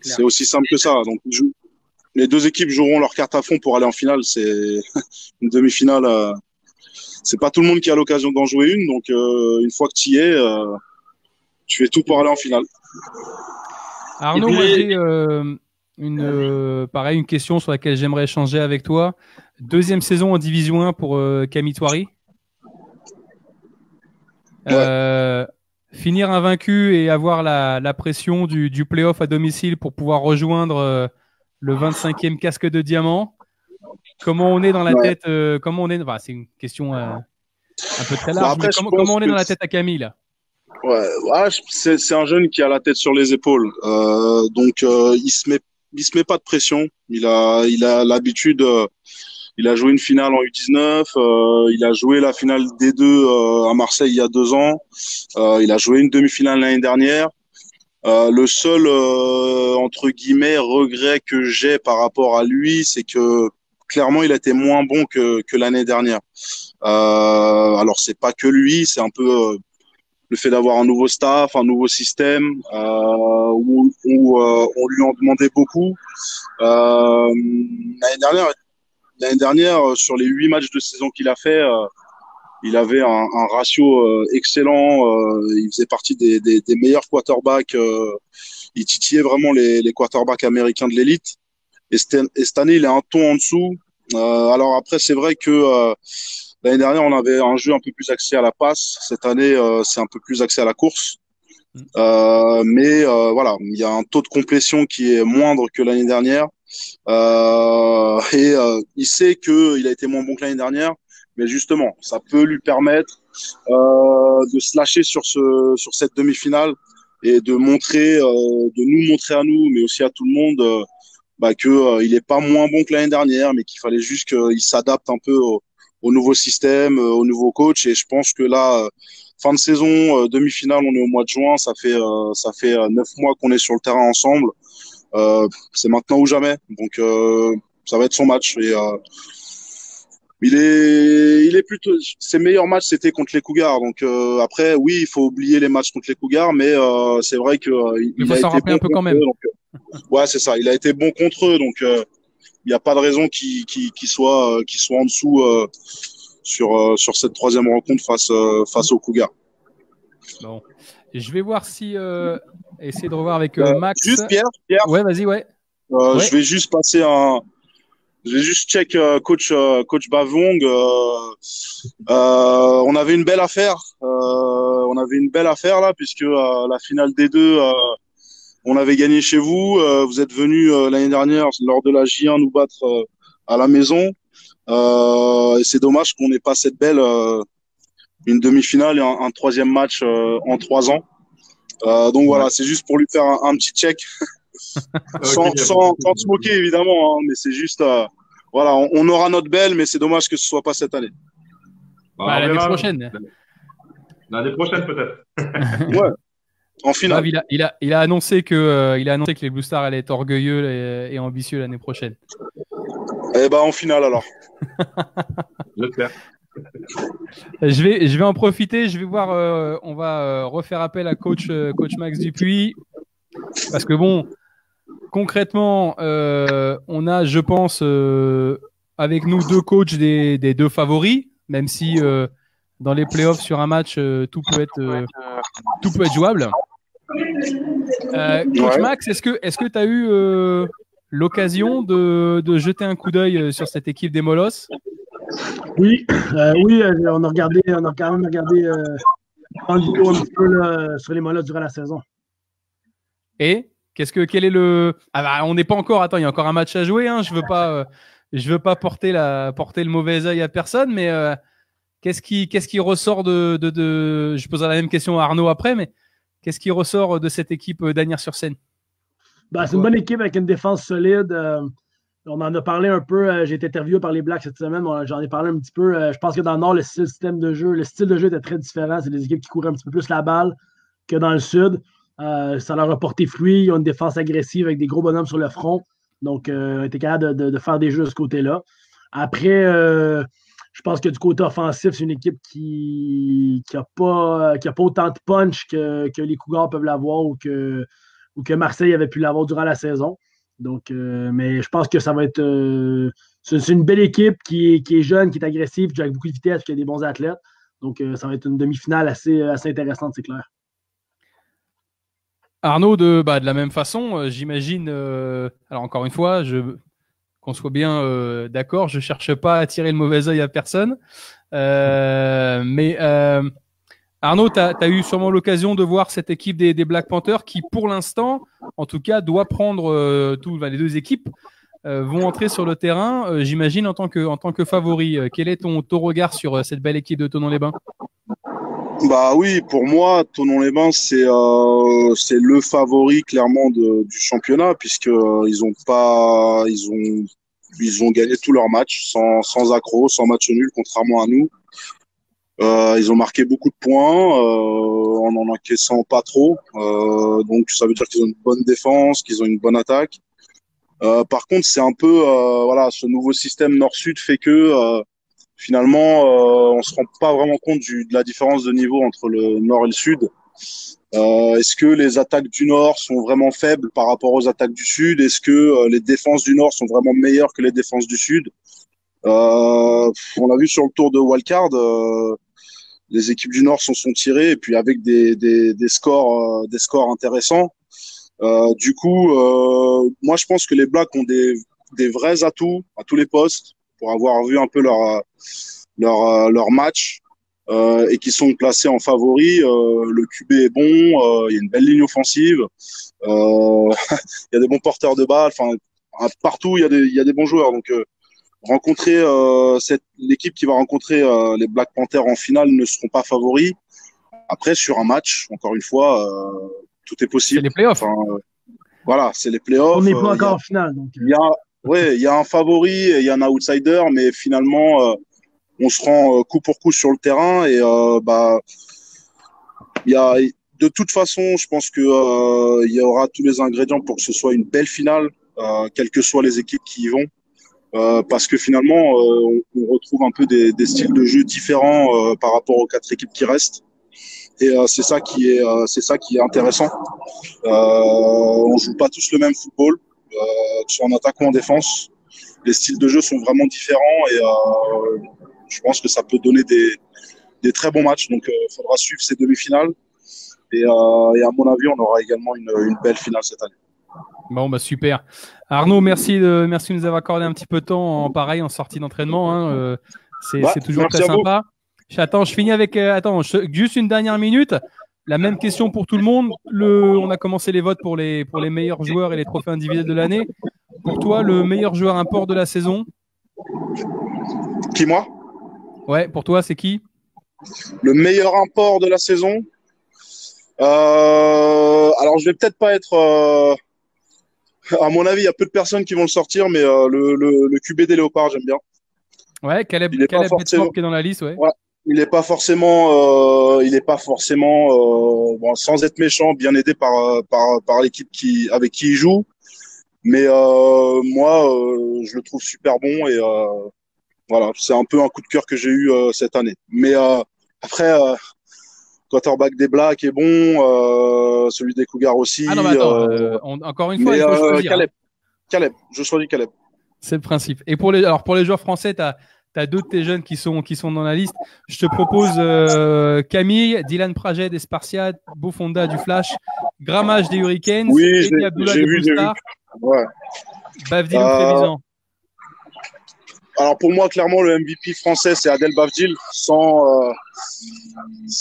C'est aussi simple que ça. Donc, les deux équipes joueront leur carte à fond pour aller en finale. C'est une demi-finale. C'est pas tout le monde qui a l'occasion d'en jouer une. Donc, une fois que tu y es, tu fais tout pour aller en finale. Arnaud, moi j'ai une question sur laquelle j'aimerais échanger avec toi. Deuxième saison en Division 1 pour Camille Thoiry. Finir invaincu et avoir la pression du play-off à domicile pour pouvoir rejoindre le 25e casque de diamant. Comment on est dans la tête c'est une question un peu très large. Après, mais comment on est dans la tête à Camille là? Ouais, c'est un jeune qui a la tête sur les épaules. Donc il se met pas de pression. Il a l'habitude. Il a joué une finale en U19. Il a joué la finale D2 à Marseille il y a 2 ans. Il a joué une demi-finale l'année dernière. Le seul entre guillemets regret que j'ai par rapport à lui, c'est que clairement il a été moins bon que l'année dernière. Alors c'est pas que lui, c'est un peu le fait d'avoir un nouveau staff, un nouveau système, où on lui en demandait beaucoup. L'année dernière, sur les 8 matchs de saison qu'il a fait, il avait un ratio excellent. Il faisait partie des meilleurs quarterbacks. Il titillait vraiment les quarterbacks américains de l'élite. Et cette année, il est un ton en dessous. Alors après, c'est vrai que l'année dernière, on avait un jeu un peu plus axé à la passe. Cette année, c'est un peu plus axé à la course. Mais voilà, il y a un taux de complétion qui est moindre que l'année dernière. Il sait qu'il a été moins bon que l'année dernière. Mais justement, ça peut lui permettre de se lâcher sur cette demi-finale et de nous montrer à nous, mais aussi à tout le monde, que il est pas moins bon que l'année dernière, mais qu'il fallait juste qu'il s'adapte un peu au nouveau système, au nouveau coach. Et je pense que là, fin de saison, demi-finale, on est au mois de juin, ça fait 9 mois qu'on est sur le terrain ensemble. C'est maintenant ou jamais. Donc ça va être son match. Et il est plutôt, ses meilleurs matchs c'était contre les Cougars. Donc après, oui, il faut oublier les matchs contre les Cougars, mais c'est vrai que il faut s'en rappeler un peu quand même. Ouais, c'est ça. Il a été bon contre eux, donc il n'y a pas de raison qu'il soit en dessous sur cette troisième rencontre face aux Cougars. Bon, je vais voir si essayer de revoir avec Max. Juste Pierre. Ouais, vas-y, ouais. Je vais juste passer je vais juste check coach Bavong. On avait une belle affaire. Là, puisque la finale des deux, on avait gagné chez vous. Vous êtes venu l'année dernière lors de la J1 nous battre à la maison. Et c'est dommage qu'on n'ait pas cette belle une demi-finale et un troisième match en 3 ans. Donc voilà, c'est juste pour lui faire un petit check. sans te moquer évidemment, hein, mais c'est juste voilà, on aura notre belle, mais c'est dommage que ce soit pas cette année. L'année prochaine. L'année prochaine peut-être. Ouais. En finale. Il a annoncé que les Blue Stars allaient être orgueilleux et ambitieux l'année prochaine. Eh ben en finale alors. J'espère. Je vais en profiter. Je vais voir. On va refaire appel à coach Max Dupuis parce que bon. Concrètement, on a, je pense, avec nous 2 coachs des 2 favoris, même si dans les playoffs sur un match, tout peut être jouable. Coach Max, est-ce que tu as eu l'occasion de jeter un coup d'œil sur cette équipe des Molosses? Oui, on a quand même regardé en vidéo un petit peu là, sur les Molosses durant la saison. Et quel est le... Ah bah, on n'est pas encore... Attends, il y a encore un match à jouer. Hein. Je veux pas porter le mauvais œil à personne, mais qu'est-ce qui ressort de... Je poserai la même question à Arnaud après, mais qu'est-ce qui ressort de cette équipe d'Asnières-sur-Seine? C'est une bonne équipe avec une défense solide. On en a parlé un peu. J'ai été interviewé par les Blacks cette semaine. J'en ai parlé un petit peu. Je pense que dans le Nord, le style de jeu était très différent. C'est des équipes qui courent un petit peu plus la balle que dans le Sud. Ça leur a porté fruit. Ils ont une défense agressive avec des gros bonhommes sur le front. Donc, ils étaient capables de faire des jeux de ce côté-là. Après, je pense que du côté offensif, c'est une équipe qui n'a pas autant de punch que les Cougars peuvent l'avoir ou que Marseille avait pu l'avoir durant la saison. Donc, mais je pense que ça va être... c'est une belle équipe qui est jeune, qui est agressive, qui a beaucoup de vitesse, qui a des bons athlètes. Donc, ça va être une demi-finale assez intéressante, c'est clair. Arnaud, de la même façon, j'imagine, alors encore une fois, qu'on soit bien d'accord, je cherche pas à tirer le mauvais œil à personne, mais Arnaud, tu as eu sûrement l'occasion de voir cette équipe des Black Panthers qui, pour l'instant, en tout cas, doit prendre les 2 équipes vont entrer sur le terrain, j'imagine, en tant que favori. Quel est ton regard sur cette belle équipe de Thonon-les-Bains? Bah oui, pour moi, Thonon-les-Bains, c'est le favori clairement du championnat, puisque ils ont gagné tous leurs matchs sans accroc, sans match nul, contrairement à nous. Ils ont marqué beaucoup de points en encaissant pas trop. Donc ça veut dire qu'ils ont une bonne défense, qu'ils ont une bonne attaque. Par contre, c'est un peu ce nouveau système nord-sud fait que finalement on se rend pas vraiment compte de la différence de niveau entre le nord et le sud. Est-ce que les attaques du nord sont vraiment faibles par rapport aux attaques du sud? Est-ce que les défenses du nord sont vraiment meilleures que les défenses du sud? On a vu sur le tour de Wildcard, les équipes du nord sont tirées et puis avec des scores intéressants. Du coup, moi je pense que les Blacks ont des vrais atouts à tous les postes pour avoir vu un peu leur match et qui sont placés en favoris. Le QB est bon, il y a une belle ligne offensive, il y a des bons porteurs de balles. Enfin, partout il y a des bons joueurs. Donc rencontrer l'équipe qui va rencontrer les Black Panthers en finale ne seront pas favoris. Après, sur un match, encore une fois, tout est possible. C'est les playoffs. voilà, c'est les playoffs. On n'est pas encore en finale. Donc. Il y a un favori et il y a un outsider, mais finalement, on se rend coup pour coup sur le terrain et il y a, de toute façon, je pense que il y aura tous les ingrédients pour que ce soit une belle finale, quelles que soient les équipes qui y vont. Parce que finalement, on retrouve un peu des styles de jeu différents par rapport aux 4 équipes qui restent. Et c'est ça qui est intéressant. On joue pas tous le même football, que ce soit en attaque ou en défense. Les styles de jeu sont vraiment différents et je pense que ça peut donner des très bons matchs. Donc, il faudra suivre ces demi-finales. Et à mon avis, on aura également une belle finale cette année. Bon, bah super. Arnaud, merci de nous avoir accordé un petit peu de temps en sortie d'entraînement. Hein. C'est toujours très sympa. Je finis avec. Juste une dernière minute. La même question pour tout le monde. On a commencé les votes pour les meilleurs joueurs et les trophées individuels de l'année. Pour toi, le meilleur joueur import de la saison? Qui, moi? Ouais, pour toi, c'est qui? Le meilleur import de la saison? Alors, je vais peut-être pas être. À mon avis, il y a peu de personnes qui vont le sortir, mais le QB des Léopards, j'aime bien. Ouais, Caleb Bedford qui est dans la liste, ouais. Il n'est pas forcément, bon, sans être méchant, bien aidé par l'équipe avec qui il joue. Mais moi, je le trouve super bon et voilà, c'est un peu un coup de cœur que j'ai eu cette année. Mais après, quarterback des Blacks est bon, celui des Cougars aussi. Ah non, mais attends, encore une fois, il faut choisir. Caleb, je choisis Caleb. C'est le principe. Et pour les joueurs français, tu as 2 de tes jeunes qui sont dans la liste. Je te propose Camille, Dylan Praget des Spartiates, Bofonda du Flash, Grammage des Hurricanes, Eddie Abdullah des Blue Stars, ouais. Bavdil ou Trévisan. Alors pour moi, clairement, le MVP français, c'est Adel Bavdil,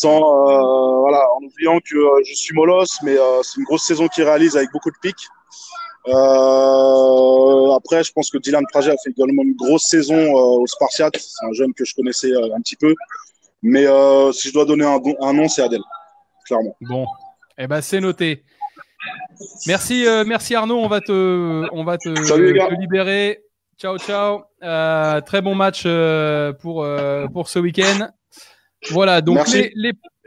voilà, en oubliant que je suis Molos, mais c'est une grosse saison qu'il réalise avec beaucoup de pics. Après, je pense que Dylan Praget a fait également une grosse saison au Spartiates. C'est un jeune que je connaissais un petit peu. Mais si je dois donner un nom, c'est Adel, clairement. Bon, c'est noté. Merci Arnaud, on va te libérer. Ciao. Très bon match pour ce week-end. Voilà, donc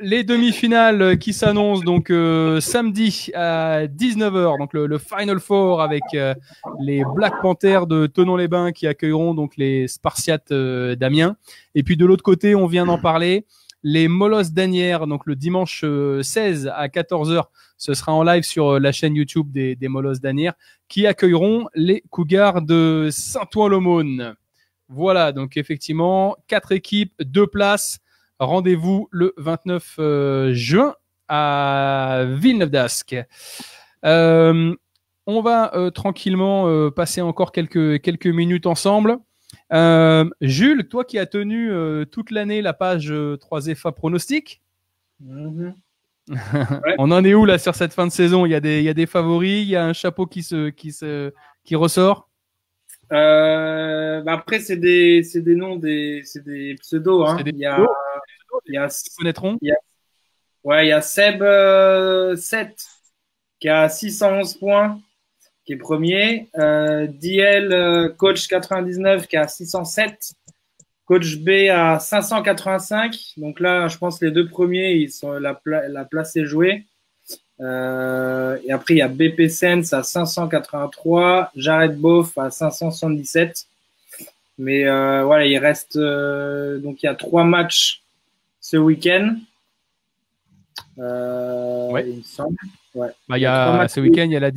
les demi-finales qui s'annoncent donc samedi à 19h, donc le Final Four avec les Black Panthers de Thonon-les-Bains qui accueilleront donc les Spartiates d'Amiens. Et puis de l'autre côté, on vient d'en parler, les Molosses d'Asnières, donc le dimanche 16 à 14h, ce sera en live sur la chaîne YouTube des Molosses d'Asnières qui accueilleront les Cougars de Saint-Ouen-l'Aumône. Voilà, donc effectivement, 4 équipes, 2 places. Rendez-vous le 29 juin à Villeneuve-d'Ascq. On va tranquillement passer encore quelques minutes ensemble. Jules, toi qui as tenu toute l'année la page 3FA pronostic, Ouais. On en est où là sur cette fin de saison? Il y a des favoris, il y a un chapeau qui ressort. Après c'est des noms, c'est des pseudos. Hein. Il y a Ils connaîtront. Il y a Seb 7 qui a 611 points, qui est premier. DL coach 99 qui a 607. Coach B à 585. Donc là, je pense que les 2 premiers, ils sont la place est jouée. Et après, il y a BP Sense à 583, Jared Boff à 577. Mais voilà, il reste donc il y a 3 matchs ce week-end. Ouais. Il me semble. Ouais. Ce week-end, il y a la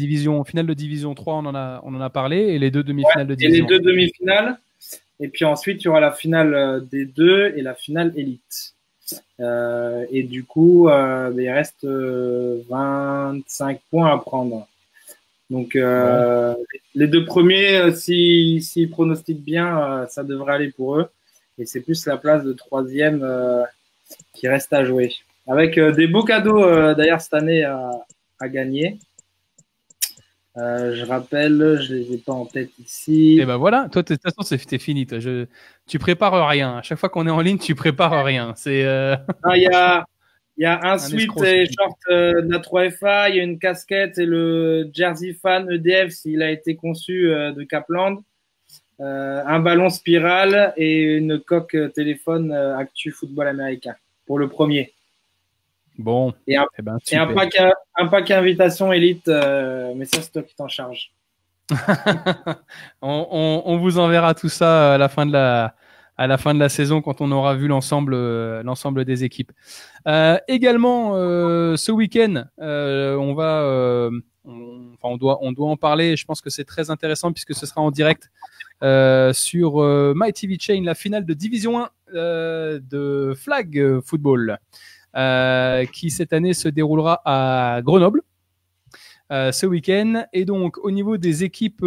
finale de division 3, on en a parlé, et les 2 demi-finales de division. Et les 2 demi-finales. Et puis ensuite, il y aura la finale des 2 et la finale élite. Et du coup, il reste 25 points à prendre. Donc, les 2 premiers, s'ils pronostiquent bien, ça devrait aller pour eux. Et c'est plus la place de 3e qui reste à jouer. Avec des beaux cadeaux, d'ailleurs, cette année à gagner. Je rappelle, je les ai pas en tête ici. Et ben voilà, toi de toute façon c'est fini. Toi. Tu prépares rien. À chaque fois qu'on est en ligne, tu prépares rien. C'est. Non, il y a Il y a un sweat escroc, et ce short de la 3FA, il y a une casquette et le jersey fan EDF s'il a été conçu de Kaplan, un ballon spirale et une coque téléphone Actu Football Américain pour le premier. Bon, Et un, eh ben, et un pack invitation élite, mais ça c'est toi qui t'en charge. on vous enverra tout ça à la fin de la saison quand on aura vu l'ensemble des équipes. Également, ce week-end, on doit en parler. Je pense que c'est très intéressant puisque ce sera en direct sur MyTV Chain, la finale de Division 1 de Flag Football, qui cette année se déroulera à Grenoble. Ce week-end. Et donc, au niveau des équipes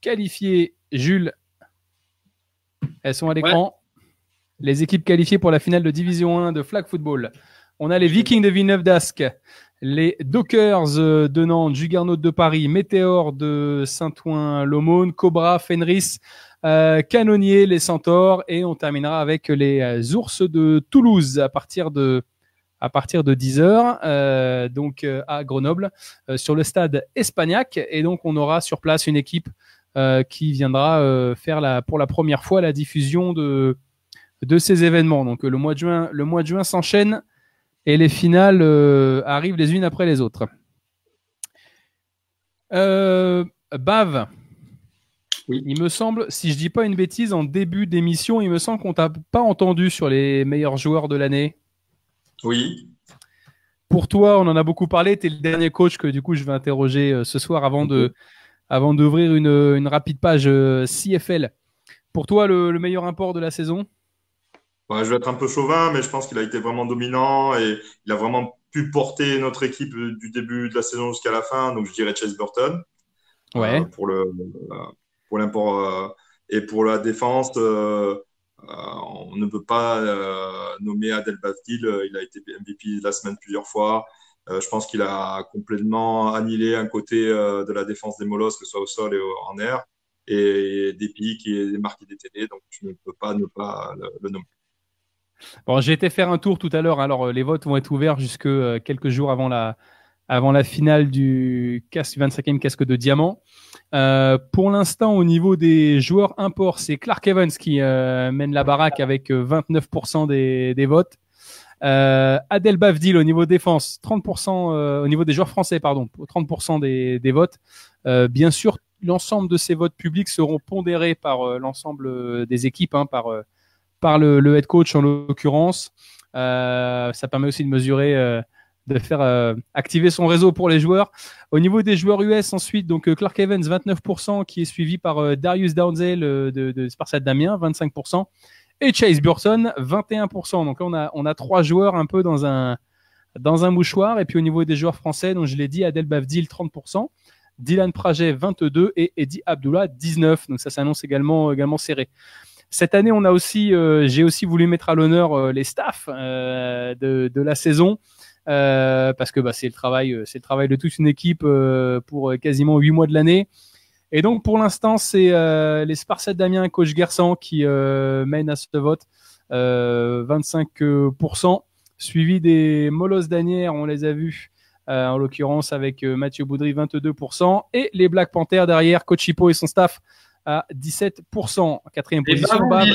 qualifiées, Jules, elles sont à l'écran. Ouais. Les équipes qualifiées pour la finale de Division 1 de Flag Football. On a les Vikings de Villeneuve d'Ascq, les Dockers de Nantes, Juggernaut de Paris, Météor de Saint-Ouen-l'Aumône, Cobra, Fenris, Canonnier, les Centaures, et on terminera avec les Ours de Toulouse à partir de 10h, donc à Grenoble, sur le stade Espagnac. Et donc, on aura sur place une équipe qui viendra faire pour la première fois la diffusion de ces événements. Donc, le mois de juin s'enchaîne et les finales arrivent les unes après les autres. Bav, oui. Il me semble, si je dis pas une bêtise, en début d'émission, il me semble qu'on t'a pas entendu sur les meilleurs joueurs de l'année. Oui. Pour toi, on en a beaucoup parlé. Tu es le dernier coach que du coup je vais interroger ce soir avant d'ouvrir une rapide page CFL. Pour toi, le meilleur import de la saison? Ouais, je vais être un peu chauvin, mais je pense qu'il a été vraiment dominant et il a vraiment pu porter notre équipe du début de la saison jusqu'à la fin. Donc je dirais Chase Burton. Ouais. Pour l'import et pour la défense. On ne peut pas nommer Adel Bafdil. Il a été MVP de la semaine plusieurs fois. Je pense qu'il a complètement annihilé un côté de la défense des Molosses, que ce soit au sol et en air, et des pics et des marqués des TD. Donc, je ne peux pas ne pas le nommer. Bon, j'ai été faire un tour tout à l'heure. Alors, les votes vont être ouverts jusque quelques jours avant la finale du 25e casque de diamant. Pour l'instant, au niveau des joueurs imports, c'est Clark Evans qui mène la baraque avec 29% des votes. Adel Bafdil au niveau défense, 30% au niveau des joueurs français, 30% des votes. Bien sûr, l'ensemble de ces votes publics seront pondérés par l'ensemble des équipes, par le head coach en l'occurrence. Ça permet aussi de mesurer de faire activer son réseau pour les joueurs. Au niveau des joueurs US ensuite, donc Clark Evans 29%, qui est suivi par Darius Downsell de Spartak d'Amiens 25%, et Chase Burton 21%. Donc là on a trois joueurs un peu dans un mouchoir. Et puis au niveau des joueurs français, donc je l'ai dit, Adel Bafdil 30%, Dylan Praget 22% et Eddie Abdullah 19%. Donc ça s'annonce également serré. Cette année, on a aussi, j'ai aussi voulu mettre à l'honneur les staffs de la saison. Parce que c'est le travail de toute une équipe pour quasiment 8 mois de l'année. Et donc pour l'instant, c'est les Spartak d'Amiens, coach Gersan, qui mène à ce vote 25%, suivi des Molosses d'Asnières, on les a vus en l'occurrence avec Mathieu Boudry 22%, et les Black Panthers derrière, coach Hippo et son staff à 17%. Quatrième position, Bav,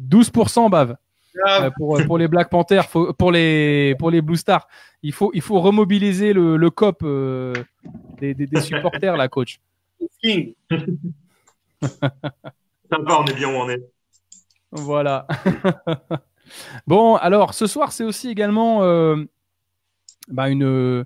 12% Bav. Pour les Black Panthers, pour les Blue Stars, il faut remobiliser le COP des supporters là, coach. Sympa, on est bien où on est. Voilà. Bon, alors ce soir, c'est aussi également une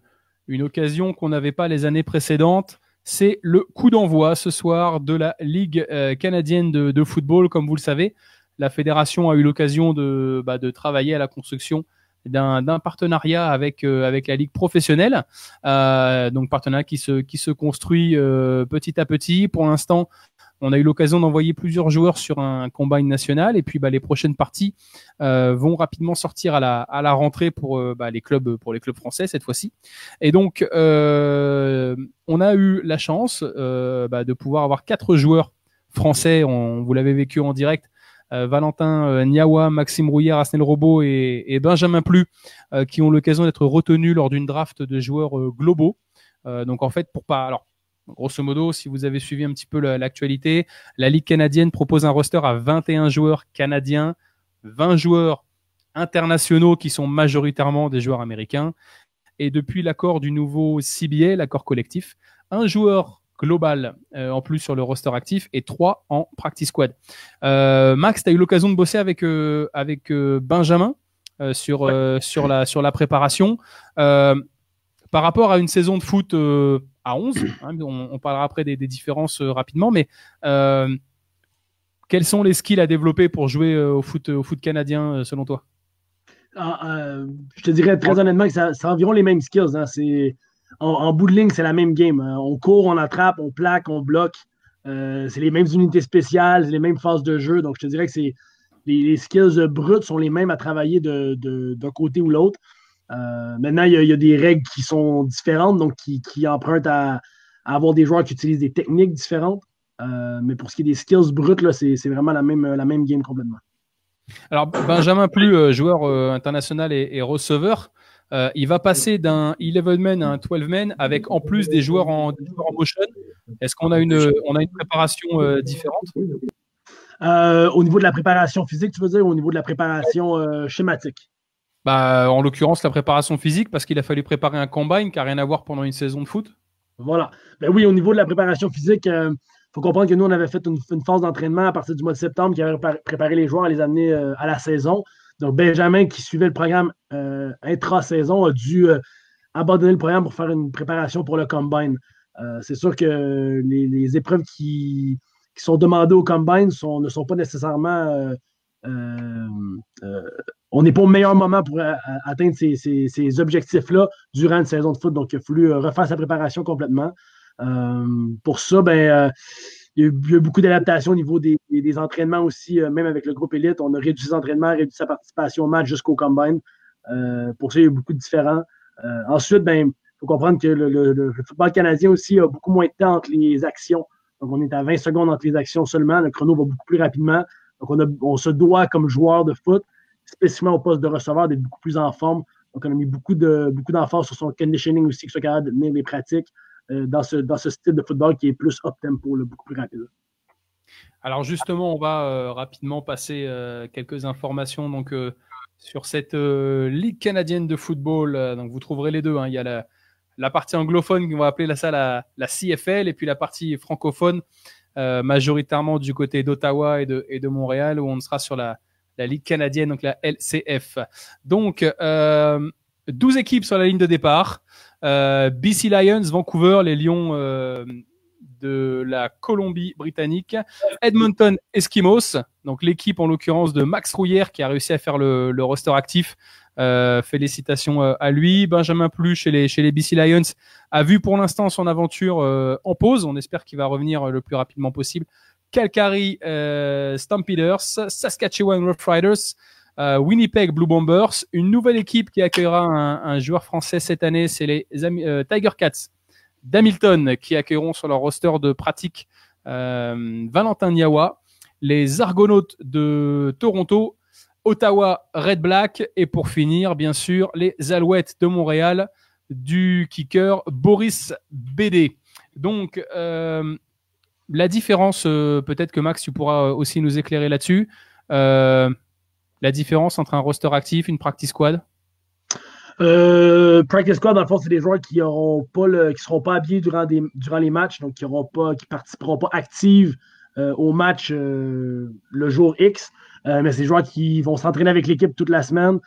occasion qu'on n'avait pas les années précédentes. C'est le coup d'envoi ce soir de la Ligue canadienne de football, comme vous le savez. La fédération a eu l'occasion de travailler à la construction d'un partenariat avec la ligue professionnelle, donc partenariat qui se construit petit à petit. Pour l'instant, on a eu l'occasion d'envoyer plusieurs joueurs sur un combine national, et puis les prochaines parties vont rapidement sortir à la rentrée pour les clubs français cette fois-ci. Et donc on a eu la chance de pouvoir avoir 4 joueurs français. Vous l'avez vécu en direct. Valentin Niawa, Maxime Rouillère, Asnel Robot et Benjamin Plu, qui ont l'occasion d'être retenus lors d'une draft de joueurs globaux. Donc en fait, alors grosso modo, si vous avez suivi un petit peu l'actualité, la Ligue canadienne propose un roster à 21 joueurs canadiens, 20 joueurs internationaux qui sont majoritairement des joueurs américains. Et depuis l'accord du nouveau CBA, l'accord collectif, un joueur global en plus sur le roster actif et 3 en practice squad. Max, tu as eu l'occasion de bosser avec Benjamin sur la préparation. Par rapport à une saison de foot à 11, hein, on parlera après des différences rapidement, mais quels sont les skills à développer pour jouer au foot canadien selon toi? Je te dirais très honnêtement que c'est environ les mêmes skills. Hein. En bout de ligne, c'est la même game. On court, on attrape, on plaque, on bloque. C'est les mêmes unités spéciales, les mêmes phases de jeu. Donc, je te dirais que les skills bruts sont les mêmes à travailler d'un côté ou l'autre. Maintenant, il y a des règles qui sont différentes, donc qui empruntent à avoir des joueurs qui utilisent des techniques différentes. Mais pour ce qui est des skills bruts, là, c'est vraiment la même game complètement. Alors, Benjamin Plu, joueur international et receveur, il va passer d'un 11-man à un 12-man avec en plus des joueurs en motion. Est-ce qu'on a une préparation différente? Au niveau de la préparation physique, tu veux dire, ou au niveau de la préparation schématique? En l'occurrence, la préparation physique, parce qu'il a fallu préparer un combine qui n'a rien à voir pendant une saison de foot. Voilà. Oui, au niveau de la préparation physique, faut comprendre que nous, on avait fait une phase d'entraînement à partir du mois de septembre qui avait préparé les joueurs à les amener à la saison. Donc, Benjamin, qui suivait le programme intra-saison, a dû abandonner le programme pour faire une préparation pour le Combine. C'est sûr que les épreuves qui sont demandées au Combine ne sont pas nécessairement... on n'est pas au meilleur moment pour atteindre ces objectifs-là durant une saison de foot. Donc, il a fallu refaire sa préparation complètement. Pour ça, il y a eu beaucoup d'adaptations au niveau des entraînements aussi, même avec le groupe élite. On a réduit ses entraînements, réduit sa participation au match jusqu'au combine. Pour ça, il y a eu beaucoup de différents. Ensuite, il faut comprendre que le football canadien aussi a beaucoup moins de temps entre les actions. Donc, on est à 20 secondes entre les actions seulement. Le chrono va beaucoup plus rapidement. Donc, on se doit, comme joueur de foot, spécifiquement au poste de receveur, d'être beaucoup plus en forme. Donc, on a mis beaucoup d'emphase sur son conditioning aussi, qu'il soit capable de tenir les pratiques dans ce style de football qui est plus up-tempo, beaucoup plus rapide. Alors justement, on va rapidement passer quelques informations sur cette Ligue canadienne de football. Donc vous trouverez les deux. Hein. Il y a la partie anglophone, qu'on va appeler ça la CFL, et puis la partie francophone, majoritairement du côté d'Ottawa et de Montréal, où on sera sur la Ligue canadienne, donc la LCF. Donc, 12 équipes sur la ligne de départ. BC Lions, Vancouver, les Lions de la Colombie-Britannique, Edmonton Eskimos, donc l'équipe en l'occurrence de Max Rouillère qui a réussi à faire le roster actif. Félicitations à lui. Benjamin Plu chez les BC Lions a vu pour l'instant son aventure en pause. On espère qu'il va revenir le plus rapidement possible. Calgary Stampeders, Saskatchewan Roughriders, Winnipeg Blue Bombers. Une nouvelle équipe qui accueillera un joueur français cette année, c'est les Tiger Cats d'Hamilton, qui accueilleront sur leur roster de pratique Valentin Niawa, les Argonautes de Toronto, Ottawa Red Black, et pour finir, bien sûr, les Alouettes de Montréal du kicker Boris Bédé. Donc, la différence, peut-être que Max, tu pourras aussi nous éclairer là-dessus. La différence entre un roster actif, une practice squad? Practice squad, dans le fond, c'est des joueurs qui seront pas habillés durant les matchs, donc qui participeront pas actifs au match le jour X. Mais c'est des joueurs qui vont s'entraîner avec l'équipe toute la semaine,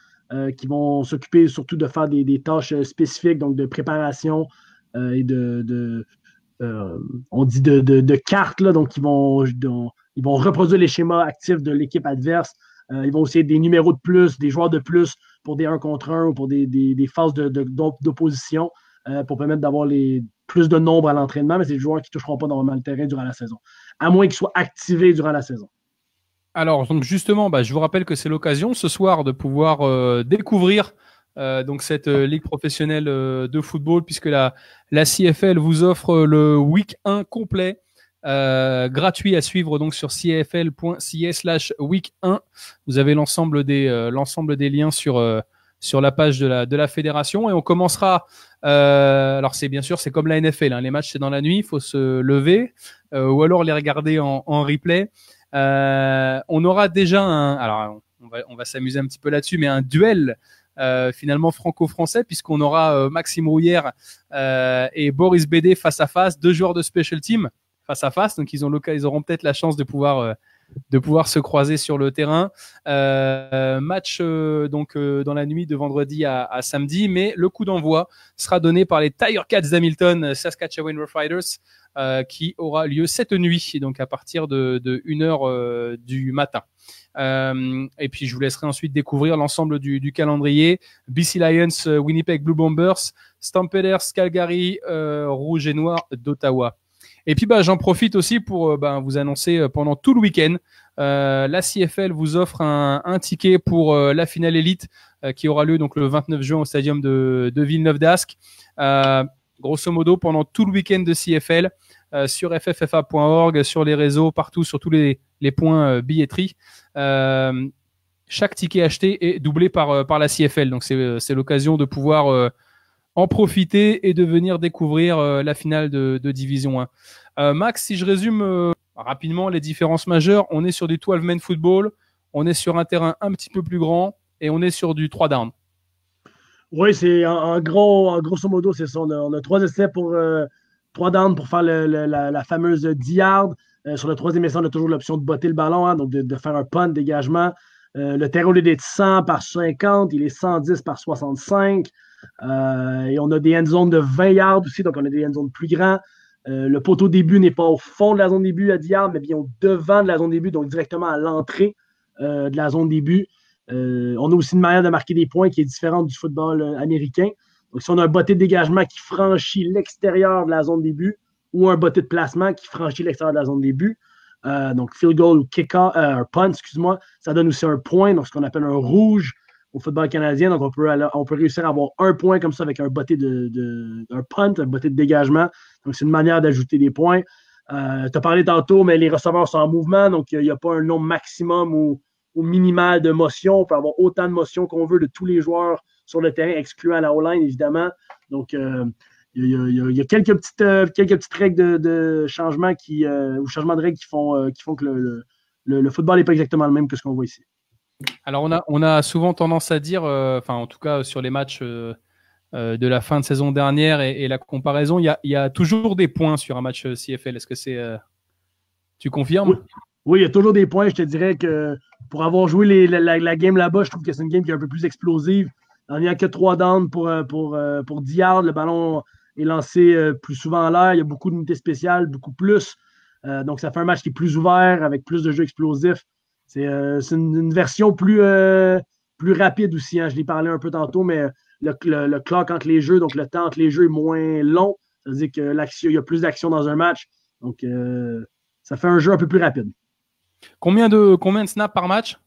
qui vont s'occuper surtout de faire des tâches spécifiques, donc de préparation et on dit de cartes, là, donc ils vont reproduire les schémas actifs de l'équipe adverse. Ils vont aussi être des numéros de plus, des joueurs de plus pour des 1 contre 1 ou pour des phases d'opposition pour permettre d'avoir plus de nombre à l'entraînement, mais c'est des joueurs qui ne toucheront pas normalement le terrain durant la saison, à moins qu'ils soient activés durant la saison. Alors, donc justement, je vous rappelle que c'est l'occasion ce soir de pouvoir découvrir donc cette ligue professionnelle de football, puisque la CFL vous offre le week 1 complet gratuit à suivre donc sur cfl.ca/week1. Vous avez l'ensemble des liens sur la page de la fédération, et on commencera. Alors c'est bien sûr, c'est comme la NFL, hein, les matchs c'est dans la nuit, il faut se lever ou alors les regarder en replay. On aura déjà alors on va s'amuser un petit peu là-dessus, mais un duel finalement franco-français, puisqu'on aura Maxime Rouillère et Boris Bédé face à face, 2 joueurs de special team face à face, donc ils auront peut-être la chance de pouvoir se croiser sur le terrain. Match donc dans la nuit de vendredi à samedi, mais le coup d'envoi sera donné par les Tiger Cats d'Hamilton, Saskatchewan Roughriders, qui aura lieu cette nuit, donc à partir de 1h du matin. Et puis je vous laisserai ensuite découvrir l'ensemble du calendrier. BC Lions, Winnipeg Blue Bombers, Stampeders, Calgary, Rouge et Noir d'Ottawa. Et puis j'en profite aussi pour vous annoncer pendant tout le week-end, la CFL vous offre un ticket pour la finale élite qui aura lieu donc le 29 juin au stadium de Villeneuve d'Ascq. Grosso modo, pendant tout le week-end de CFL, sur fffa.org, sur les réseaux, partout, sur tous les points billetterie, chaque ticket acheté est doublé par la CFL. Donc c'est l'occasion de pouvoir en profiter et de venir découvrir la finale de Division 1. Max, si je résume rapidement les différences majeures, on est sur du 12-man football, on est sur un terrain un petit peu plus grand et on est sur du 3 down. Oui, c'est en grosso modo, c'est ça. On a 3 essais pour 3 downs pour faire la fameuse 10 yards. Sur le 3e essai, on a toujours l'option de botter le ballon, hein, donc de faire un punt, dégagement. Le terrain, au lieu d'être 100 par 50, il est 110 par 65. Et on a des end zones de 20 yards aussi, donc on a des end zones plus grands. Le poteau début n'est pas au fond de la zone début à 10 yards, mais bien au devant de la zone début, donc directement à l'entrée de la zone début. On a aussi une manière de marquer des points qui est différente du football américain. Donc, si on a un botté de dégagement qui franchit l'extérieur de la zone début ou un botté de placement qui franchit l'extérieur de la zone début, donc field goal ou punt, excuse-moi, ça donne aussi un point, donc ce qu'on appelle un rouge au football canadien. Donc, on peut réussir à avoir un point comme ça avec un botté un punt, un botté de dégagement. Donc, c'est une manière d'ajouter des points. Tu as parlé tantôt, mais les receveurs sont en mouvement, donc il n'y a pas un nombre maximum ou minimal de motion. On peut avoir autant de motion qu'on veut de tous les joueurs sur le terrain, excluant la O-line, évidemment. Donc, il y a quelques petites règles de changement ou changements de règles qui font que le football n'est pas exactement le même que ce qu'on voit ici. Alors, on a souvent tendance à dire, en tout cas sur les matchs de la fin de saison dernière et la comparaison, il y a toujours des points sur un match CFL. Est-ce que tu confirmes? Oui, il y a toujours des points. Je te dirais que pour avoir joué la game là-bas, je trouve que c'est une game qui est un peu plus explosive. Il n'y a que 3 downs pour 10 yards. Le ballon est lancé plus souvent en l'air. Il y a beaucoup d'unités spéciales, beaucoup plus. Donc, ça fait un match qui est plus ouvert, avec plus de jeux explosifs. C'est une version plus rapide aussi. Hein. Je l'ai parlé un peu tantôt, mais le clock entre les jeux, donc le temps entre les jeux est moins long. Ça veut dire qu'il y a plus d'action dans un match. Donc, ça fait un jeu un peu plus rapide. Combien de snaps par match?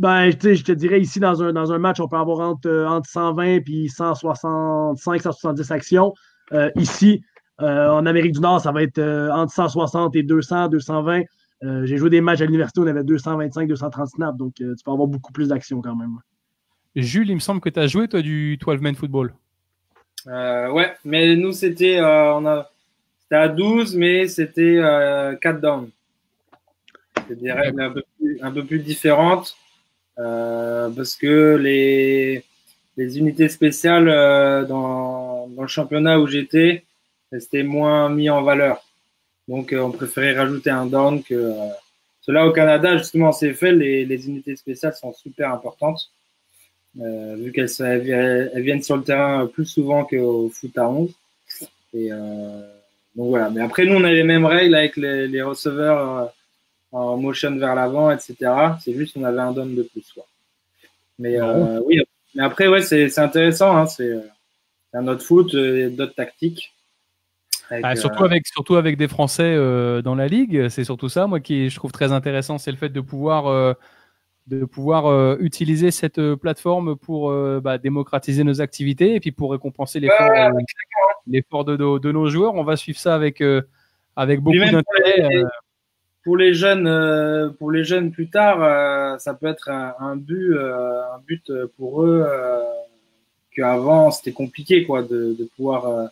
Je te dirais ici, dans un match, on peut avoir entre 120 et 165, 170 actions. Ici, en Amérique du Nord, ça va être entre 160 et 200, 220. J'ai joué des matchs à l'université où on avait 225, 230 snaps, donc tu peux avoir beaucoup plus d'actions quand même. Jules, il me semble que tu as joué, toi, du 12-man football. Ouais, mais nous, c'était à 12, mais c'était 4 downs. C'est des règles un peu plus différentes parce que les unités spéciales dans le championnat où j'étais, c'était moins mis en valeur. Donc, on préférait rajouter un down que cela au Canada, justement, en CFL, les unités spéciales sont super importantes vu qu'elles viennent sur le terrain plus souvent qu'au foot à 11. Et donc voilà. Mais après, nous, on a les mêmes règles avec les receveurs en motion vers l'avant, etc. C'est juste qu'on avait un down de plus. Quoi. Mais oui. Mais après, ouais, c'est intéressant. Hein, c'est un autre foot, d'autres tactiques. Surtout avec des Français dans la ligue, c'est surtout ça, moi, qui je trouve très intéressant, c'est le fait de pouvoir utiliser cette plateforme pour démocratiser nos activités et puis pour récompenser l'effort de nos joueurs. On va suivre ça avec avec beaucoup Lui-même, d'intérêt. Pour les jeunes plus tard, ça peut être un but pour eux qu'avant c'était compliqué quoi de pouvoir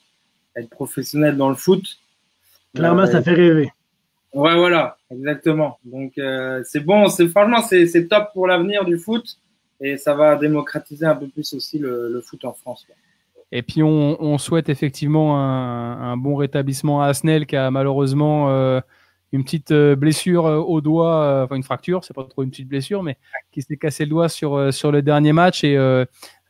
être professionnel dans le foot. Clairement, ça fait rêver. Ouais, voilà, exactement. Donc c'est bon, franchement c'est top pour l'avenir du foot et ça va démocratiser un peu plus aussi le foot en France. Quoi. Et puis on souhaite effectivement un bon rétablissement à Asnel qui a malheureusement une petite blessure au doigt, enfin une fracture, c'est pas trop une petite blessure, mais qui s'est cassé le doigt sur le dernier match et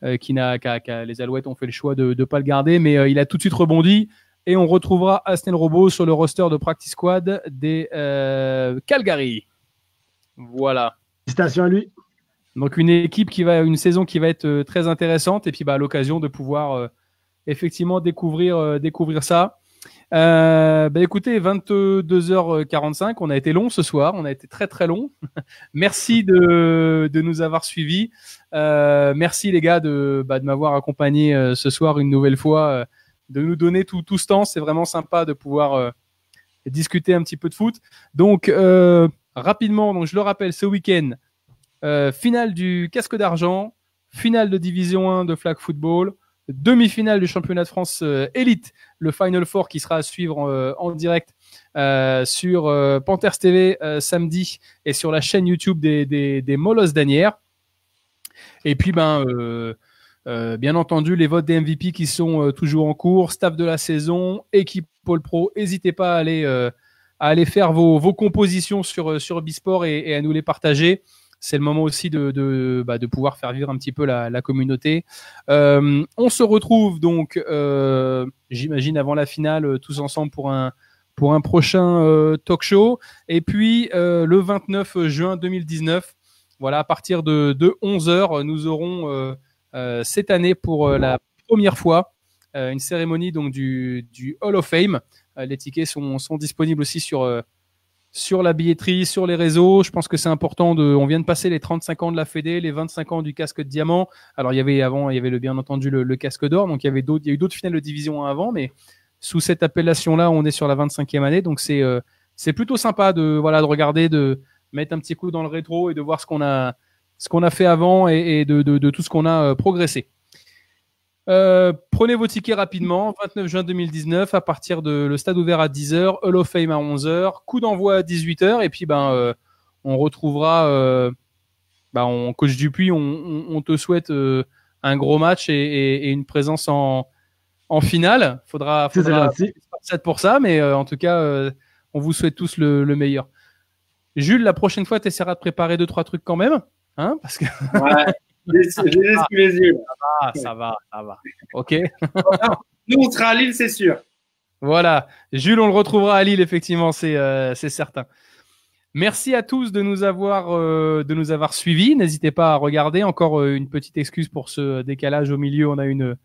les Alouettes ont fait le choix de pas le garder, mais il a tout de suite rebondi et on retrouvera Asnel Robbo sur le roster de Practice Squad des Calgary. Voilà. Félicitations à lui. Donc une saison qui va être très intéressante et puis à l'occasion de pouvoir effectivement découvrir ça. Écoutez, 22h45, on a été long ce soir, on a été très très long. Merci de nous avoir suivis. Merci les gars de m'avoir accompagné ce soir une nouvelle fois, de nous donner tout ce temps. C'est vraiment sympa de pouvoir discuter un petit peu de foot. Donc rapidement, donc je le rappelle, ce week-end, finale du casque d'argent, finale de Division 1 de flag football, demi-finale du championnat de France élite, le Final Four qui sera à suivre en direct sur Panthers TV samedi et sur la chaîne YouTube des Molosses d'Asnières. Et puis bien entendu les votes des MVP qui sont toujours en cours, staff de la saison, équipe Pôle Pro. N'hésitez pas à aller faire vos compositions sur Bisport et à nous les partager. C'est le moment aussi de pouvoir faire vivre un petit peu la communauté. On se retrouve donc, j'imagine, avant la finale, tous ensemble pour un prochain talk show. Et puis, le 29 juin 2019, voilà, à partir de 11h, nous aurons cette année pour la première fois une cérémonie donc, du Hall of Fame. Les tickets sont disponibles aussi sur la billetterie, sur les réseaux. Je pense que c'est important on vient de passer les 35 ans de la Fédé, les 25 ans du casque de diamant. Alors, il y avait bien entendu le casque d'or. Donc, il y a eu d'autres finales de division 1 avant, mais sous cette appellation-là, on est sur la 25e année. Donc, c'est plutôt sympa de regarder, de mettre un petit coup dans le rétro et de voir ce qu'on a fait avant et de tout ce qu'on a progressé. Prenez vos tickets rapidement, 29 juin 2019, à partir de le stade ouvert à 10h, Hall of Fame à 11h, coup d'envoi à 18h, et puis on retrouvera Coach Dupuis, on te souhaite un gros match et une présence en finale. Faudra pour ça, mais en tout cas, on vous souhaite tous le meilleur. Jules, la prochaine fois, tu essaieras de préparer 2-3 trucs quand même, hein, parce que... Ouais. J'ai les yeux. Ça va. Ok. Nous, on sera à Lille, c'est sûr. Voilà. Jules, on le retrouvera à Lille, effectivement, c'est certain. Merci à tous de nous avoir suivis. N'hésitez pas à regarder. Encore une petite excuse pour ce décalage au milieu. On a une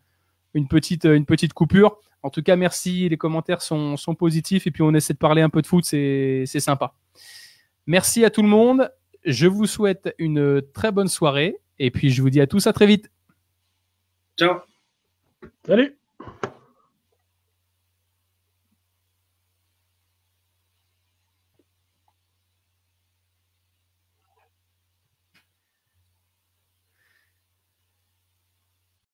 petite coupure. En tout cas, merci. Les commentaires sont positifs et puis on essaie de parler un peu de foot. C'est sympa. Merci à tout le monde. Je vous souhaite une très bonne soirée. Et puis, je vous dis à tous à très vite. Ciao. Salut.